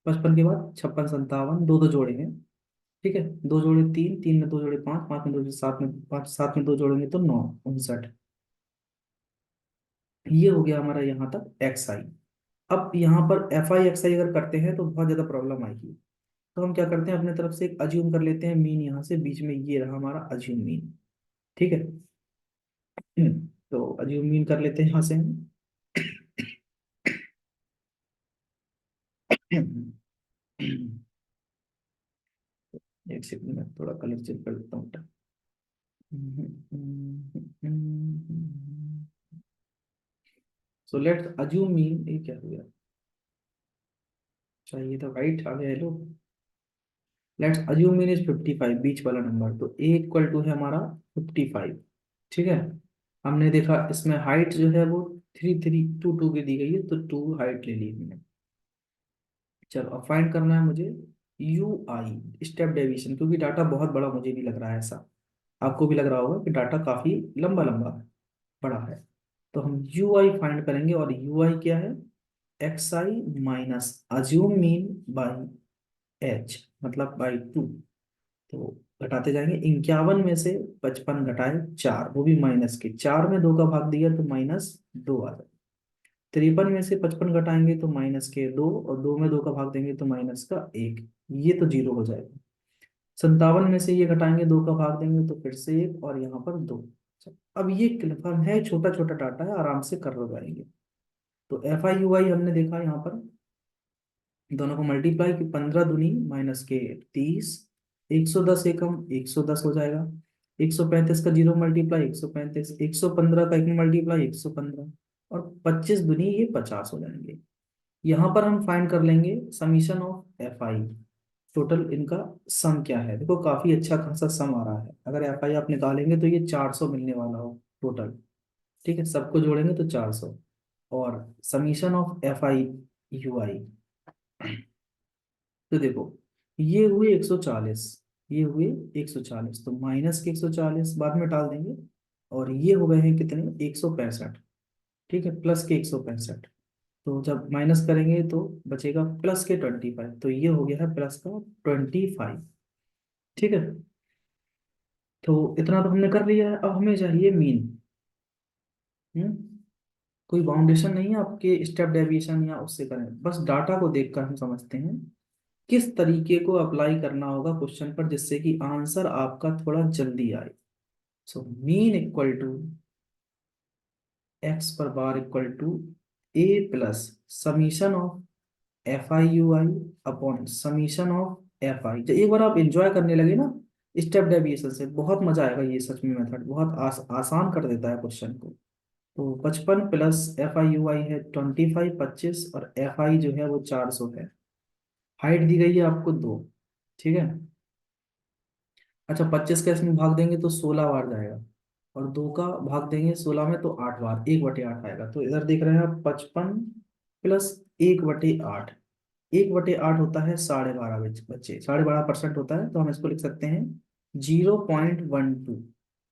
Speaker 1: 55 के बाद 56, 57, 2-2 जोड़ेंगे। ठीक है, 2 जोड़े 3, 3 में 2 जोड़े 5, 5 में 2 जोड़े 7, में 5, 7 में 2 जोड़ेंगे तो 9, 59। ये हो गया हमारा यहाँ तक एक्स आई। अब यहाँ पर एफ आई एक्स आई अगर करते हैं तो बहुत ज्यादा प्रॉब्लम आएगी। तो हम क्या करते हैं, अपने तरफ से एक अज्यूम कर लेते हैं मीन, यहाँ से बीच में ये रहा हमारा अज्यूम मीन। ठीक है। तो अज्यूम मीन कर लेते हैं यहाँ से हम। एक सेकंड में थोड़ा कलर चेंज कर देता हूँ। सो लेट्स अज्यूम मीन, ये क्या हो गया? चाहिए था राइट आ गया। Hello, let's assume mean is 55, बीच वाला नंबर। तो ए इक्वल टू है हमारा 55। ठीक है। हमने देखा इसमें हाइट जो है वो 3-3-2-2 की दी गई है, तो 2 हाइट ले ली हमने। चलो अब फाइंड करना है मुझे यू आई स्टेप डेविएशन, क्योंकि डाटा बहुत बड़ा मुझे भी लग रहा है ऐसा। आपको भी लग रहा होगा कि डाटा काफी लंबा लंबा बड़ा है। तो हम यू आई फाइंड करेंगे, और यू आई क्या है? X I minus assume mean by H, मतलब बाई 2। तो घटाते जाएंगे। 51 में से 55 घटाए 4, वो भी माइनस के 4 में 2 का भाग दिया तो -2 आ जाए। 53 में से 55 घटाएंगे तो -2, और 2 में 2 का भाग देंगे तो -1, ये तो 0 हो जाएगा। 57 में से ये घटाएंगे, 2 का भाग देंगे तो फिर से 1, और यहाँ पर 2। अब ये कन्फर्म है, छोटा छोटा डाटा है, आराम से कर लो जाएंगे। तो एफ आई यू आई हमने देखा यहाँ पर, दोनों को मल्टीप्लाई की 15 दूनी -30, 110 एकम 110 हो जाएगा। 135 का 0 मल्टीप्लाई 135, 115 का 1 मल्टीप्लाई 115, और 25 दूनी ये 50 हो जाएंगे। यहाँ पर हम फाइंड कर लेंगे summation of F I, total इनका सम क्या है। देखो काफी अच्छा खासा सम आ रहा है, अगर एफ आई आप निकालेंगे तो ये 400 मिलने वाला हो टोटल। ठीक है, सबको जोड़ेंगे तो 400। और summation of F I you i, तो देखो ये हुए 140, ये हुए 140, तो माइनस के 140 बाद में डाल देंगे, और ये हो गए हैं कितने, 165। ठीक है, प्लस के 165, तो जब माइनस करेंगे तो बचेगा प्लस के 25, तो ये हो गया है प्लस का 25। ठीक है, तो इतना तो हमने कर लिया है, अब हमें चाहिए मीन। हम्म कोई बाउंडेशन नहीं है आपके स्टेप डेविएशन या उससे करें, बस डाटा को देखकर हम समझते हैं किस तरीके को अप्लाई करना होगा क्वेश्चन पर, जिससे कि आंसर आपका थोड़ा जल्दी आए। So mean equal to x पर bar equal to A plus summation of F I you I upon summation of F i. एक बार आप इंजॉय करने लगे ना स्टेप डेविएशन से, बहुत मजा आएगा। ये सच में मेथड बहुत आसान कर देता है क्वेश्चन को। तो 55 plus F I you I है 25, 25, और एफ आई जो है वो 400 है। हाइट दी गई है आपको 2। ठीक है, अच्छा 25 का इसमें भाग देंगे तो 16 बार जाएगा, और 2 का भाग देंगे 16 में तो 8 बार, 1/8 आएगा। तो इधर देख रहे हैं आप 55 प्लस 1/8, 1/8 होता है 12.5 बच्चे, 12.5% होता है, तो हम इसको लिख सकते हैं 0.12।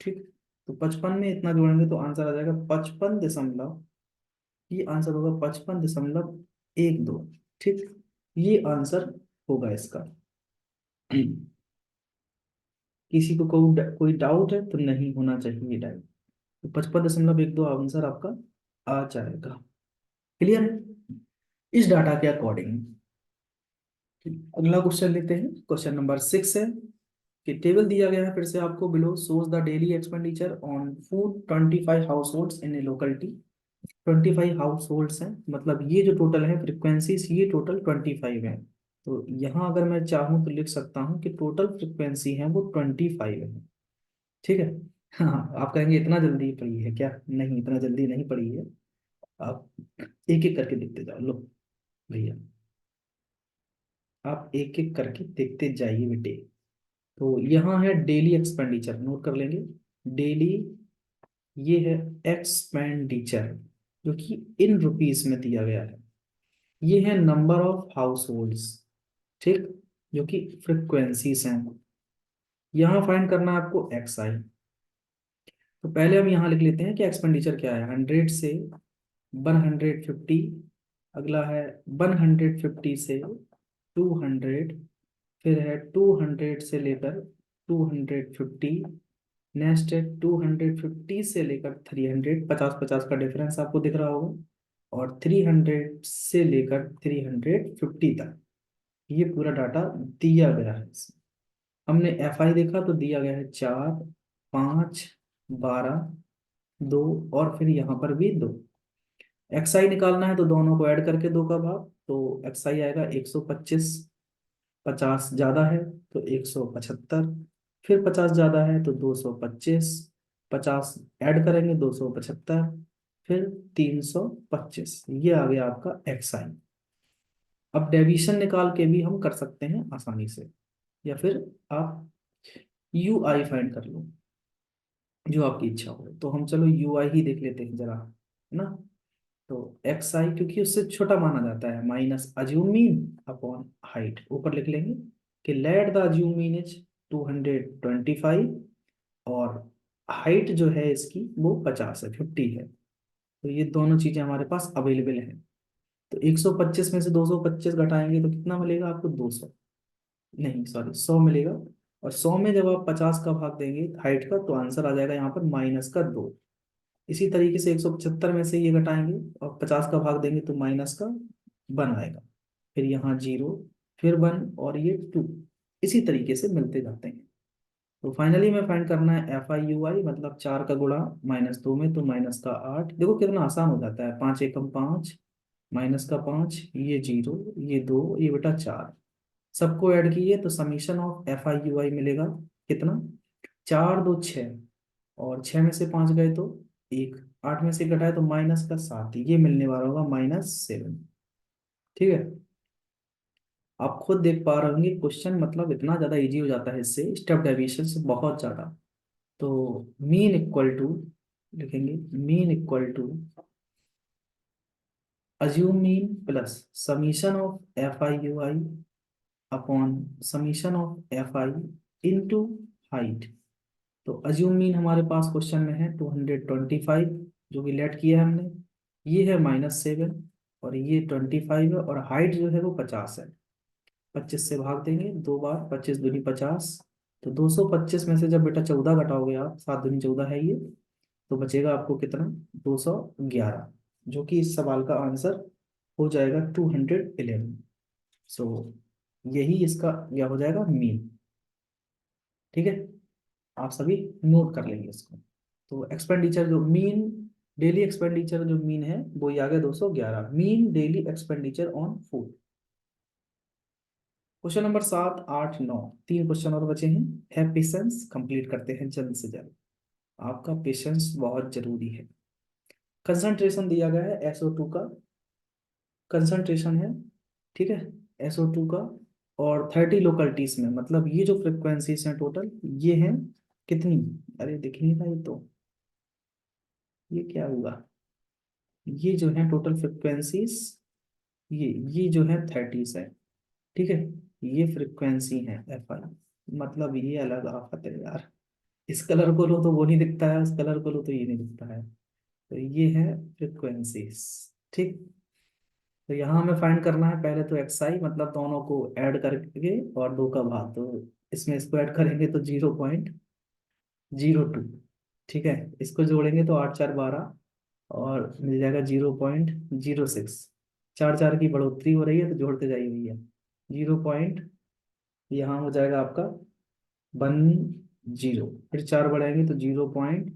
Speaker 1: ठीक, तो 55 में इतना जोड़ेंगे तो आंसर आ जाएगा 55 दशमलव, ये आंसर होगा 55.12। ठीक, ये आंसर होगा इसका। किसी को कोई डाउट है तो नहीं होना चाहिए डाउट। तो 55.12 आंसर आपका आ जाएगा। क्लियर है इस डाटा के अकॉर्डिंग। अगला क्वेश्चन लेते हैं, क्वेश्चन नंबर 6 है कि टेबल दिया गया है फिर से आपको, below shows the daily expenditure on food 25 house holds in a locality. 25 house holds हैं, मतलब ये जो टोटल है फ्रिक्वेंसीज, ये टोटल 25 है। तो यहाँ अगर मैं चाहूँ तो लिख सकता हूँ कि टोटल फ्रिक्वेंसी है वो 25 है। ठीक है, हाँ आप कहेंगे इतना जल्दी पड़ी है क्या, नहीं इतना जल्दी नहीं पड़ी है। आप एक एक करके देखते जाओ, लो भैया आप एक एक करके देखते जाइए बेटे। तो यहाँ है डेली एक्सपेंडिचर, नोट कर लेंगे डेली। ये है एक्सपेंडिचर जो कि इन रुपीस में दिया गया है। ये है नंबर ऑफ हाउस होल्ड्स, ठीक, जो कि फ्रिक्वेंसीज हैं। यहाँ फाइंड करना है आपको एक्स आई। तो पहले हम यहाँ लिख लेते हैं कि एक्सपेंडिचर क्या है, 100 से 150, अगला है 150 से 200, फिर है 200 से लेकर 250, नेक्स्ट है 250 से लेकर 300, 50-50 का डिफरेंस आपको दिख रहा होगा, और 300 से लेकर 350 तक ये पूरा डाटा दिया गया है इसमें। हमने एफ आई देखा तो दिया गया है 4, 5, 12, 2, और फिर यहाँ पर भी 2। एक्स आई निकालना है तो दोनों को ऐड करके 2 का भाग, तो एक्स आई आएगा 125। 50 ज्यादा है तो 175, फिर 50 ज्यादा है तो 225, 50 ऐड करेंगे 275, फिर 325, ये आ गया आपका एक्स आई। अब डेविएशन निकाल के भी हम कर सकते हैं आसानी से, या फिर आप यू आई फाइंड कर लो, जो आपकी इच्छा हो। तो हम चलो यू आई ही देख लेते हैं जरा, है ना। तो एक्स आई क्योंकि उससे छोटा माना जाता है, minus assume mean upon height, ऊपर लिख लेंगे कि late the assume mean is 225, और हाइट जो है इसकी वो 50 है, 50 है। तो ये दोनों चीजें हमारे पास अवेलेबल हैं। तो 125 में से 225 घटाएंगे तो कितना मिलेगा आपको, 200, नहीं सॉरी 100 मिलेगा। और 100 में जब आप 50 का भाग देंगे हाइट का, तो आंसर आ जाएगा यहाँ पर -2। इसी तरीके से 175 में से ये घटाएंगे और 50 का भाग देंगे तो -1 आएगा, फिर यहाँ 0, फिर 1, और ये 2, इसी तरीके से मिलते जाते हैं। तो फाइनली में फाइंड करना है एफ आई यू आई, मतलब 4 का गुणा -2 में तो -8। देखो कितना आसान हो जाता है, 5 एकम 5, -5, ये 0, ये 2, ये बेटा 4, सबको ऐड कीजिए तो summation of F I you i मिलेगा कितना, 4 2 6, और 6 में से 5 गए तो 1, 8 में से घटाए तो -7, ये मिलने वाला होगा -7। ठीक है, आप खुद देख पा रहे होंगे क्वेश्चन मतलब इतना ज्यादा इजी हो जाता है इससे, स्टेप डेविएशन से बहुत ज्यादा। तो मीन इक्वल टू लिखेंगे, mean equal to assume mean plus summation of F I you I upon summation of F I into height. तो अज्यूम मीन हमारे पास क्वेश्चन में है 225, जो कि लेट किया है हमने। ये है -7 और ये 25 है, और हाइट जो है वो 50 है। 25 से भाग देंगे 2 बार, 25 दूनी 50। तो 225 में से जब बेटा 14 घटाओगे आप, 7 दूनी 14 है ये, तो बचेगा आपको कितना? 211, जो कि इस सवाल का आंसर हो जाएगा 211। सो यही इसका यह हो जाएगा मीन। ठीक है, आप सभी नोट कर लेंगे इसको। तो एक्सपेंडिचर जो मीन, डेली एक्सपेंडिचर जो मीन है वो ये आ गया 211, mean daily expenditure on food. Question number 7, 8, 9, 3 question और बचे हैं। है पेशेंस, कंप्लीट करते हैं जल्द से जल्द। आपका पेशेंस बहुत जरूरी है। कंसंट्रेशन दिया गया है SO2 का, कंसंट्रेशन है, ठीक है, SO2 का। और 30 लोकलिटीज में, मतलब ये जो फ्रिक्वेंसीज हैं टोटल, ये हैं कितनी? अरे दिख नहीं रहा ये तो, ये क्या हुआ? ये जो है टोटल फ्रिक्वेंसीज, ये जो है 30 है, ठीक है। ये फ्रिक्वेंसी है FI, मतलब ये अलग आफत है यार। इस कलर को लो तो वो नहीं दिखता है, उस कलर को लो तो ये नहीं दिखता है। तो ये है फ्रिक्वेंसीज, ठीक। तो यहाँ हमें फाइंड करना है पहले तो XI, मतलब दोनों को ऐड करके और 2 का भाग। तो इसमें इसको ऐड करेंगे तो 0.02, ठीक है। इसको जोड़ेंगे तो 8 4 12, और मिल जाएगा 0.06। 4 4 की बढ़ोतरी हो रही है तो जोड़ते जाइए भैया। 0. यहाँ हो जाएगा आपका 10, फिर 4 बढ़ाएंगे तो 0.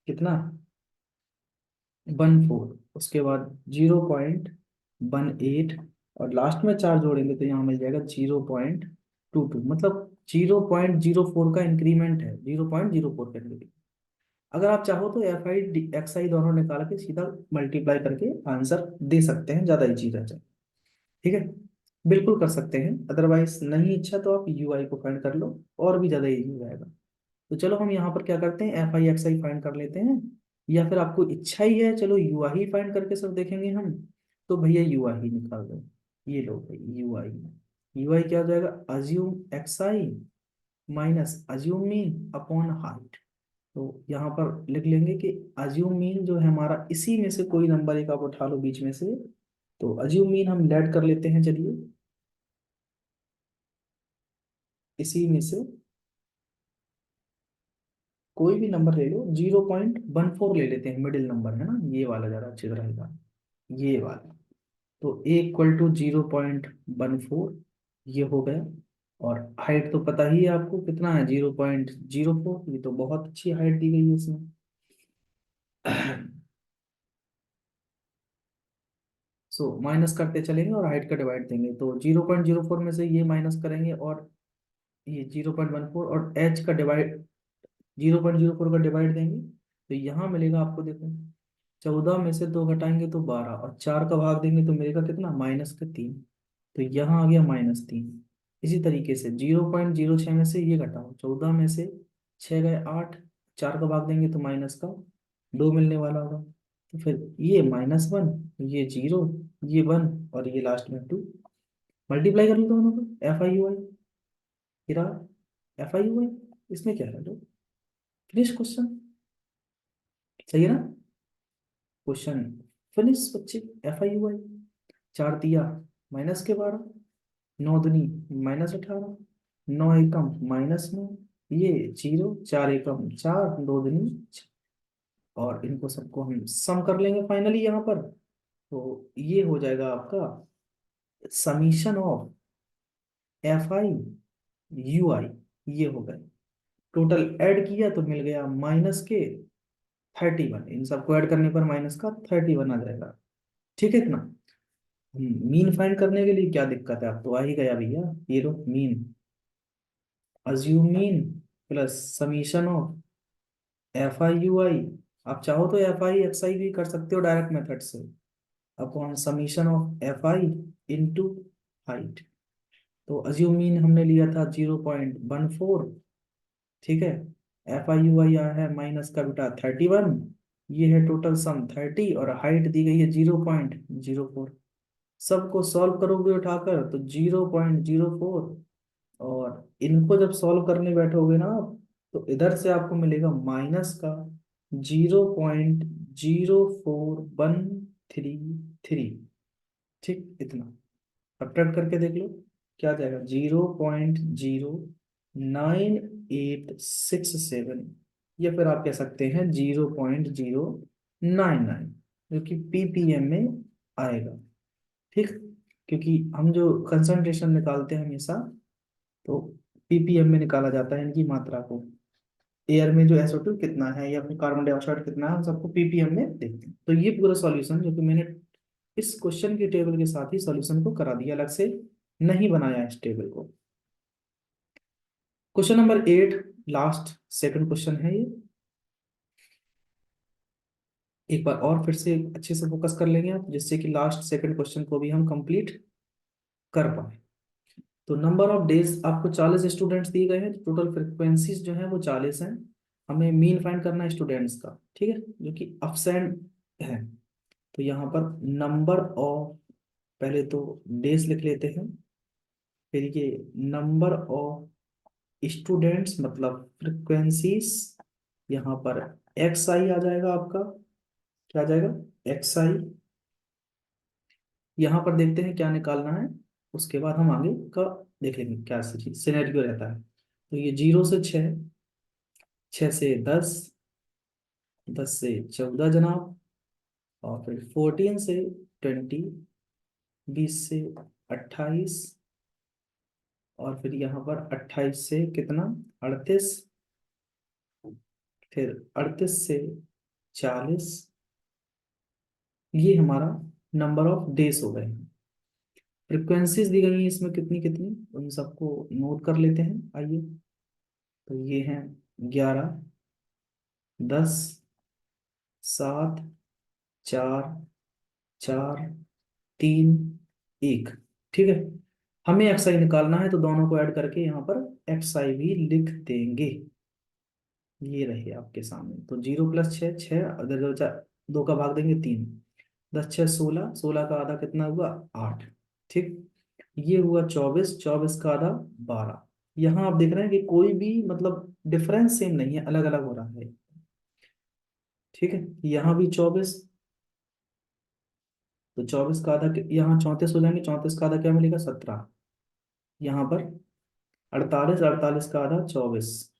Speaker 1: कितना? 14। उसके बाद 0.18, और लास्ट में 4 जोड़ेंगे तो यहाँ मिल जाएगा 0.22, मतलब 0.04 का इंक्रीमेंट है, 0.04 का इंक्रीमेंट। अगर आप चाहो तो FI XI दोनों निकाल के सीधा मल्टीप्लाई करके आंसर दे सकते हैं, ज्यादा इजी रहता है। ठीक है, बिल्कुल कर सकते हैं। अदरवाइज नहीं इच्छा तो आप UI को फाइंड कर लो, और भी ज्यादा इजी हो जाएगा। तो चलो हम यहाँ पर क्या करते हैं, FI XI फाइंड कर लेते हैं। या फिर आपको इच्छा ही है चलो UI ही फाइंड करके सब देखेंगे हम, तो भैया UI ही निकाल दो। ये लो भाई UI। UI क्या हो जाएगा? Assume XI minus assume mean upon height. तो यहाँ पर लिख लेंगे कि अज्यूम मीन जो है हमारा, इसी में से कोई नंबर एक आप उठा लो बीच में से। तो अज्यूम मीन हम लेट कर लेते हैं, चलिए इसी में से कोई भी नंबर ले लो, 0.14 ले लेते हैं, मिडिल नंबर है ना, ये वाला ज्यादा अच्छी तरह रहेगा, ये वाला। तो A = 0.14, ये हो गया। और हाइट तो पता ही है आपको कितना है, 0.04, ये तो बहुत अच्छी हाइट दी गई है इसमें। सो माइनस करते चलेंगे और हाइट का डिवाइड देंगे, तो 0.04 में से ये माइनस करेंगे, और ये 0.14, और H का डिवाइड, 0.04 का डिवाइड देंगे, तो यहाँ मिलेगा आपको, देखो 14 में से 2 घटाएंगे तो 12, और 4 का भाग देंगे तो मिलेगा कितना? -3। तो यहाँ आ गया -3। इसी तरीके से 0.06 में से ये घटाओ, 14 में से 6 गए 8, 4 का भाग देंगे तो माइनस का 2 मिलने वाला होगा। तो फिर ये -1, ये 0, ये 1, और ये लास्ट में 2। मल्टीप्लाई कर लो दोनों को, FI UI, फिर FI UI, इसमें क्या है? फिनिश क्वेश्चन, सही है ना? क्वेश्चन फिनिश बच्चे। FI UI, 4 -12, 9 दूनी -18, 9 एकम -9, ये 0, 4 एकम 4, 2 दूनी 6। और इनको सबको हम सम कर लेंगे फाइनली यहाँ पर। तो ये हो जाएगा आपका समीशन ऑफ FI UI, ये हो गए। टोटल ऐड किया तो मिल गया -31, इन सबको ऐड करने पर माइनस का 31 आ जाएगा। ठीक है इतना। मीन फाइंड करने के लिए क्या दिक्कत है, अब तो आ ही गया भैया। ये लो mean, assumed mean plus summation of FI UI। आप चाहो तो FI XI भी कर सकते हो डायरेक्ट मेथड से, upon summation of FI into height. तो अज्यूम मीन हमने लिया था 0.14, ठीक है। FI UI आया है माइनस का बेटा 31, ये है टोटल सम 30, और हाइट दी गई है 0.04। सबको सॉल्व करोगे उठाकर तो 0.04 और इनको जब सॉल्व करने बैठोगे ना आप, तो इधर से आपको मिलेगा माइनस का 0.0413। ठीक, इतना सब्ट्रैक्ट करके देख लो क्या आ जाएगा, 0.0987, या फिर आप कह सकते हैं 0.099, जो कि पीपीएम में आएगा। ठीक, क्योंकि हम जो कंसंट्रेशन निकालते हैं हमेशा, तो पीपीएम में निकाला जाता है इनकी मात्रा को। एयर में जो SO2 कितना है या फिर कार्बन डाइऑक्साइड कितना है, हम सबको पीपीएम में देखते हैं। तो ये पूरा सॉल्यूशन जो कि मैंने इस क्वेश्चन की टेबल के साथ ही सॉल्यूशन को करा दिया, अलग से नहीं बनाया इस टेबल को। Question number 8, last second question है ये। एक बार और फिर से अच्छे से फोकस कर लेंगे आप, जिससे कि लास्ट सेकंड क्वेश्चन को भी हम कंप्लीट कर पाए। तो नंबर ऑफ डेज आपको 40 स्टूडेंट्स दिए गए हैं, टोटल फ्रिक्वेंसीज जो है वो 40 हैं। हमें मीन फाइंड करना है स्टूडेंट्स का, ठीक है, जो कि अपसेंट है। तो यहाँ पर नंबर ऑफ, पहले तो डेज लिख लेते हैं, फिर ये नंबर ऑफ स्टूडेंट्स मतलब फ्रिक्वेंसीज, यहाँ पर एक्स आई आ जाएगा आपका, क्या आ जाएगा, एक्स आई। यहाँ पर देखते हैं क्या निकालना है, उसके बाद हम आगे का देख लेंगे क्या सिनेरियो रहता है। तो ये 0 से 6, 6 से 10, 10 से 14 जनाब, और फिर 14 से 20, 20 से 28, और फिर यहाँ पर 28 से कितना, 38, फिर 38 से 40। ये हमारा नंबर ऑफ डेज हो गए। फ्रिक्वेंसीज दी गई हैं इसमें कितनी कितनी, उन सबको नोट कर लेते हैं, आइए। तो ये हैं 11, 10, 7, 4, 4, 3, 1। ठीक है, हमें एक्स आई निकालना है, तो दोनों को ऐड करके यहाँ पर एक्स आई भी लिख देंगे। ये रहे आपके सामने। तो 0 + 6, 6, अगर दो दो का भाग देंगे 3, 10 6 16, 16 का आधा कितना हुआ, 8। ठीक, ये हुआ 24, 24 का आधा 12। यहाँ आप देख रहे हैं कि कोई भी मतलब डिफरेंस सेम नहीं है, अलग अलग हो रहा है। ठीक है, यहाँ भी 24, तो 24 का आधा यहाँ 34 हो जाएंगे, 34 का आधा क्या मिलेगा, 17। यहाँ पर 48, 48 का आधा 24,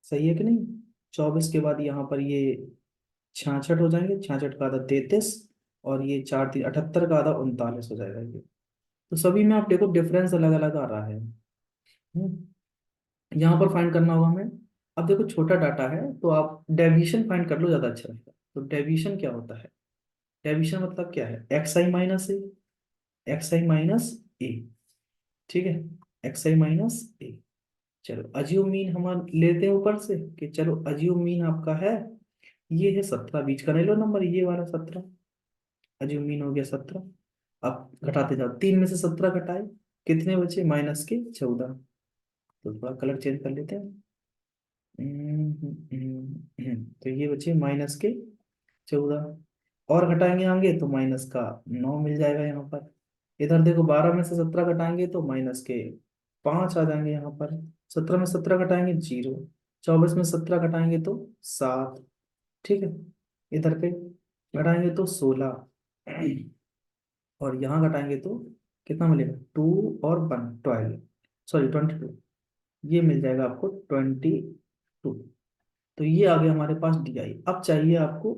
Speaker 1: सही है कि नहीं। 24 के बाद यहाँ पर ये 66 हो जाएंगे, 66 का आधा 33, और ये 4 3 78 का आधा 39 हो जाएगा ये। तो सभी में आप देखो डिफरेंस अलग अलग आ रहा है। यहाँ पर फाइंड करना होगा हमें। अब देखो छोटा डाटा है, तो आप डेविएशन फाइंड कर लो, ज्यादा अच्छा रहेगा। तो डेविएशन क्या होता है, डेविएशन मतलब क्या है, XI - A, XI - A। ठीक है, XI - A। चलो अज्यूम मीन हम लेते हैं ऊपर से, कि चलो अज्यूम मीन आपका है, ये है 17, बीच का ले लो नंबर, ये वाला 17, अज्यूम मीन हो गया 17। अब घटाते जाओ, 3 में से 17 घटाए, कितने बचे, -14। तो थोड़ा कलर चेंज कर लेते हैं। तो ये बचे -14, और घटाएंगे आगे तो -9 मिल जाएगा यहाँ पर। इधर देखो 12 में से 17 घटाएंगे तो -5 आ जाएंगे यहाँ पर। 17 में 17 घटाएंगे 0, 24 में 17 घटाएंगे तो 7। ठीक है, इधर पे घटाएंगे तो 16, और यहाँ घटाएंगे तो कितना मिलेगा, 2 और 1 12, सॉरी 22, ये मिल जाएगा आपको 22। तो ये आ गया हमारे पास डी आई। अब चाहिए आपको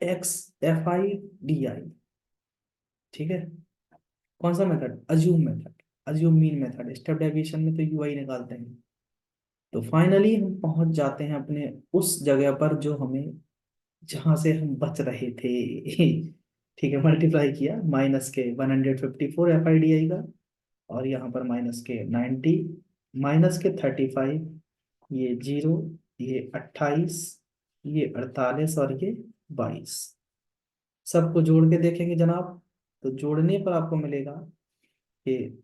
Speaker 1: XFI/DI। ठीक है, कौन सा method, assume method, assume mean method. Step deviation में तो यूआई निकालते हैं। तो फाइनली हम पहुंच जाते हैं अपने उस जगह पर जो हमें, जहां से हम बच रहे थे। ठीक है, मल्टीप्लाई किया, -154 FIDI का, और यहाँ पर -90, -35, ये 0, ये 28, ये 48, और ये 22। सबको जोड़ के देखेंगे जनाब, तो जोड़ने पर आपको मिलेगा कि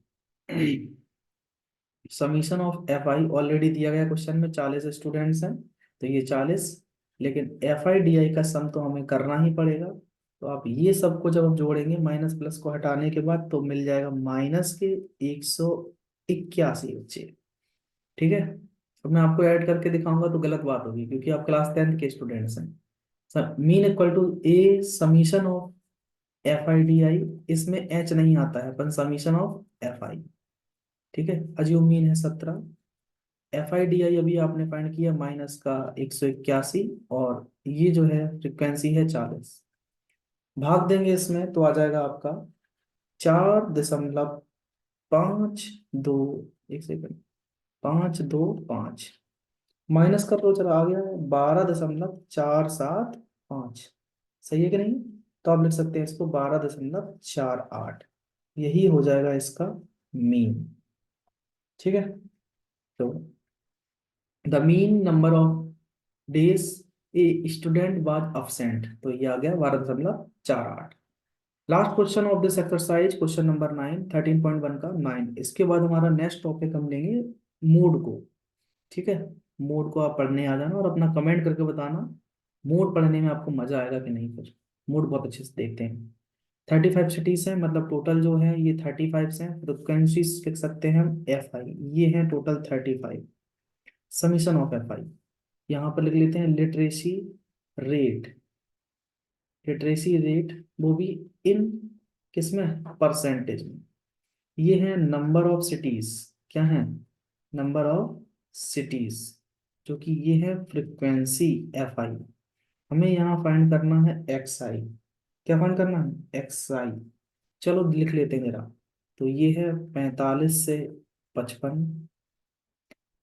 Speaker 1: समीशन ऑफ FI ऑलरेडी दिया गया क्वेश्चन में, 40 स्टूडेंट्स हैं, तो ये 40। लेकिन FIDI का सम तो हमें करना ही पड़ेगा। तो आप ये सबको जब आप जोड़ेंगे माइनस प्लस को हटाने के बाद, तो मिल जाएगा -151। 81 बच्चे। ठीक है, अब मैं आपको ऐड करके दिखाऊंगा तो गलत बात होगी, क्योंकि आप क्लास 10th के स्टूडेंट्स हैं। Sir mean equal to a summation of F i d i, इसमें एच नहीं आता है, अपन समीशन ऑफ एफ आई। ठीक है, अज्यूम मीन है 17, एफ आई डी आई अभी आपने फाइंड किया माइनस का 181, और ये जो है फ्रिक्वेंसी है 40। भाग देंगे इसमें तो आ जाएगा आपका 4.52, एक सेकंड, 525, माइनस कर लो चलो, आ गया है 12.475। सही है कि नहीं? तो आप लिख सकते हैं इसको 12.48, यही हो जाएगा इसका मीन। ठीक है, तो the mean number of days a student was absent, तो ये आ गया 12.48। Last question of this exercise, question number 9, 13.1 का 9। इसके बाद हमारा नेक्स्ट टॉपिक हम लेंगे मूड को। ठीक है, मूड को आप पढ़ने आ जाना और अपना कमेंट करके बताना मूड पढ़ने में आपको मजा आएगा कि नहीं। फिर मूड बहुत अच्छे से देखते हैं। 35 सिटीज हैं, मतलब टोटल जो है ये 35 हैं। फ्रिक्वेंसीज लिख सकते हैं हम एफ आई, ये है total 35। Summation of F I यहाँ पर लिख लेते हैं लिटरेसी रेट। लिटरेसी रेट वो भी इन किसमें, परसेंटेज में। ये है नंबर ऑफ सिटीज, क्या है, नंबर ऑफ सिटीज, जो कि ये है फ्रिक्वेंसी एफ आई। हमें यहाँ फाइंड करना है एक्स आई। क्या फाइंड करना है, एक्स आई। चलो लिख लेते हैं जरा। तो ये है 45 से 55,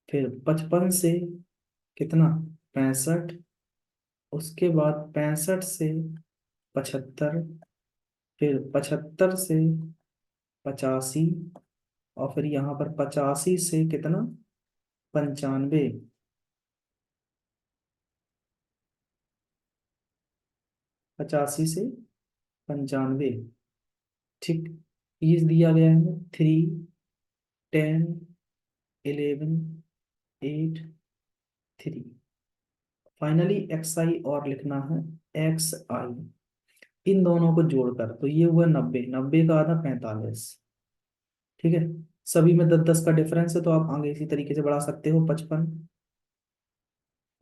Speaker 1: फिर 55 से कितना, 65, उसके बाद 65 से 75, फिर 75 से 85, और फिर यहाँ पर 85 से कितना, 95, 85 से 95। ठीक, ये दिया गया है 3, 10, 11, 8, 3। फाइनली एक्स आई और लिखना है एक्स आई, इन दोनों को जोड़कर तो ये हुआ 90, 90 का आधा 45। ठीक है, सभी में 10-10 का डिफरेंस है, तो आप आगे इसी तरीके से बढ़ा सकते हो, 55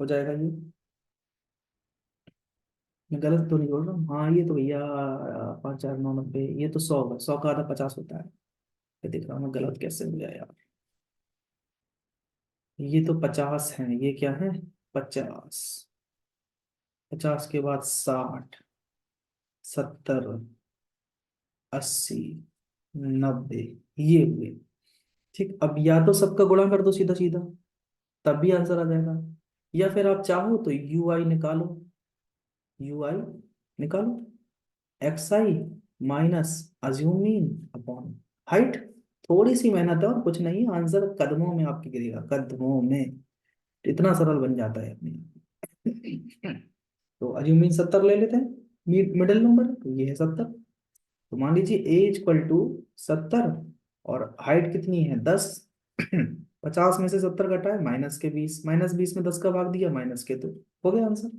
Speaker 1: हो जाएगा ये। मैं गलत तो नहीं बोल रहा हूँ? हाँ ये तो भैया 5 4 9 90, ये तो 100 है, 100 का आधा 50 होता है। ये दिख रहा हूँ मैं, गलत कैसे हो गया यार। ये तो 50 है, ये क्या है, 50। 50 के बाद 60, 70, 80, 90, ये हुए। ठीक, अब या तो सबका गुणा कर दो सीधा सीधा, तब भी आंसर आ जाएगा, या फिर आप चाहो तो यू आई निकालो। यू आई निकालो, एक्स आई minus assume mean upon height. थोड़ी सी मेहनत है और कुछ नहीं है, आंसर कदमों में आपके गिरेगा, कदमों में। इतना सरल बन जाता है अपने आप। तो अज्यूम मीन 70 ले लेते हैं, मिडिल नंबर तो ये है 70। तो मान लीजिए ए इक्वल टू 70, और हाइट कितनी है 10। 50 में से 70 घटा है, -20, -20 में 10 का भाग दिया, माइनस के, तो हो गया आंसर।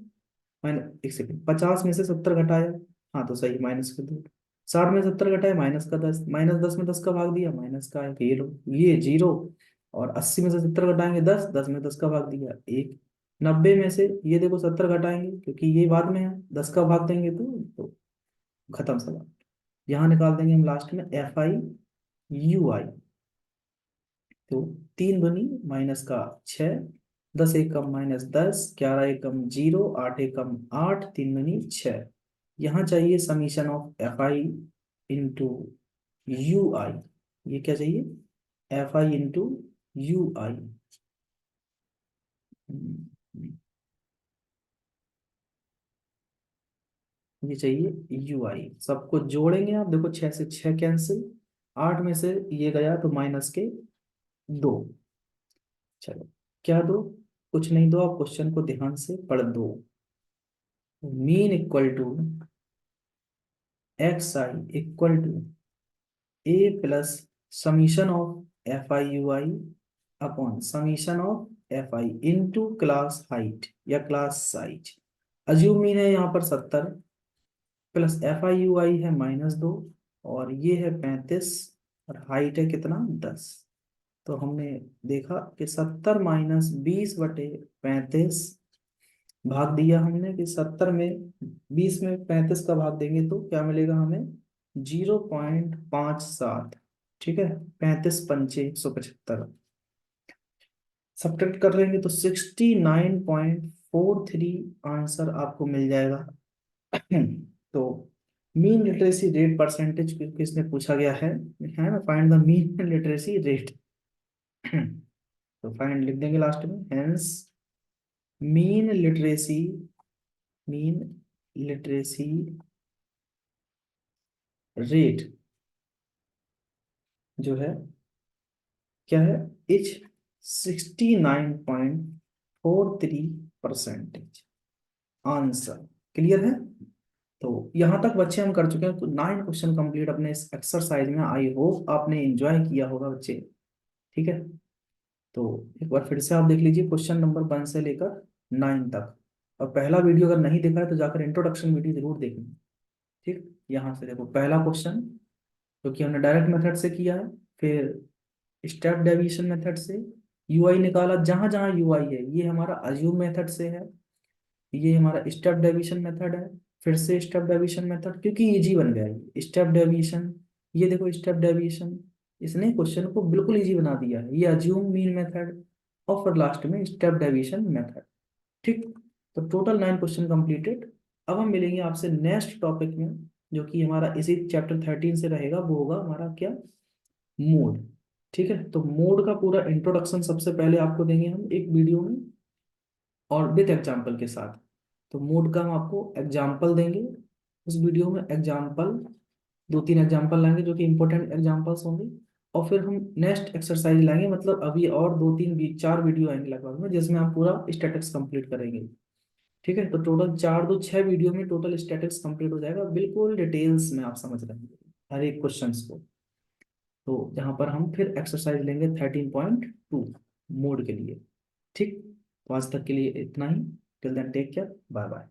Speaker 1: माइनस, एक सेकंड, 50 में से 70 घटाया, हाँ तो सही, -2। 60 में 70 घटाया, -10, -10 में 10 का भाग दिया, माइनस का 1, ये लो ये 0। और 80 में से 70 घटाएंगे 10, 10 में 10 का भाग दिया 1। 90 में से ये देखो 70 घटाएंगे, क्योंकि ये बाद में है, 10 का भाग देंगे तो खत्म सवाल। यहाँ निकाल देंगे हम लास्ट में एफ आई यू आई। तो 3 दूनी माइनस का 6, 10 एकम -10, 11 एकम 0, 8 एकम 8, 3 दूनी 6। यहाँ चाहिए summation of F I into u i. ये क्या चाहिए, f I into u i. ये चाहिए यू आई, सबको जोड़ेंगे आप, देखो 6 से 6 कैंसिल, 8 में से ये गया तो -2। चलो, क्या दो, कुछ नहीं दो, आप क्वेश्चन को ध्यान से पढ़ दो। Mean equal to X I equal to A plus summation of F I you I upon summation of F I into class height या क्लास साइज। अज्यूम मीन है यहाँ पर 70, plus F I you I है -2, और ये है 35, और height है कितना 10। तो हमने देखा कि 70 - 20/35 भाग दिया हमने कि 70 में 20 में 35 का भाग देंगे तो क्या मिलेगा हमें 0.57। ठीक है, 35 × 5 = 175। सब्ट्रैक्ट कर लेंगे तो 69.43 आंसर आपको मिल जाएगा। तो मीन लिटरेसी रेट परसेंटेज किसने पूछा गया है ना, find the mean literacy rate. तो फाइंड लिख देंगे लास्ट में, hence mean literacy, mean literacy rate जो है क्या है, इच 69.43%। आंसर क्लियर है। तो यहाँ तक बच्चे हम कर चुके हैं, तो 9 क्वेश्चन कंप्लीट अपने इस एक्सरसाइज में। आई होप आपने एंजॉय किया होगा बच्चे। ठीक है, तो एक बार फिर से आप देख लीजिए क्वेश्चन नंबर 1 से लेकर 9 तक। और पहला वीडियो अगर नहीं देखा है तो जाकर इंट्रोडक्शन वीडियो जरूर देखें। ठीक, यहाँ से देखो पहला क्वेश्चन जो कि हमने डायरेक्ट मेथड से किया है, फिर स्टेप डेविएशन मेथड से यूआई निकाला, जहां जहां यूआई है ये हमारा अज्यूम मेथड से है, ये हमारा स्टेप डेविएशन मेथड है, फिर से स्टेप डेविएशन मेथड, क्योंकि इजी बन गया है स्टेप डेविएशन। ये देखो स्टेप डेविएशन, इसने क्वेश्चन को बिल्कुल इजी बना दिया है। ये अज्यूम मीन मेथड, और फिर लास्ट में स्टेप डेविएशन मेथड। ठीक, तो टोटल 9 क्वेश्चन कंप्लीटेड। अब हम मिलेंगे आपसे नेक्स्ट टॉपिक में, जो कि हमारा इसी चैप्टर 13 से रहेगा। वो होगा हमारा क्या, मोड। ठीक है, तो मोड का पूरा इंट्रोडक्शन सबसे पहले आपको देंगे हम एक वीडियो में, और विद एग्जाम्पल के साथ। तो मोड का हम आपको एग्जाम्पल देंगे उस वीडियो में, एग्जाम्पल 2-3 एग्जाम्पल लाएंगे जो कि इंपॉर्टेंट एग्जाम्पल्स होंगे। और फिर हम नेक्स्ट एक्सरसाइज लाएंगे, मतलब अभी और 2-3 4 वीडियो आएंगे लगभग में, जिसमें हम पूरा स्टैटिक्स कंप्लीट करेंगे। ठीक है, तो टोटल 4 2 6 वीडियो में टोटल स्टैटिक्स कंप्लीट हो जाएगा, बिल्कुल डिटेल्स में आप समझ रहे हैं हर एक क्वेश्चन को। तो यहाँ पर हम फिर एक्सरसाइज लेंगे 13.2 मोड के लिए। ठीक, तो आज तक के लिए इतना ही। Till then take care, bye bye.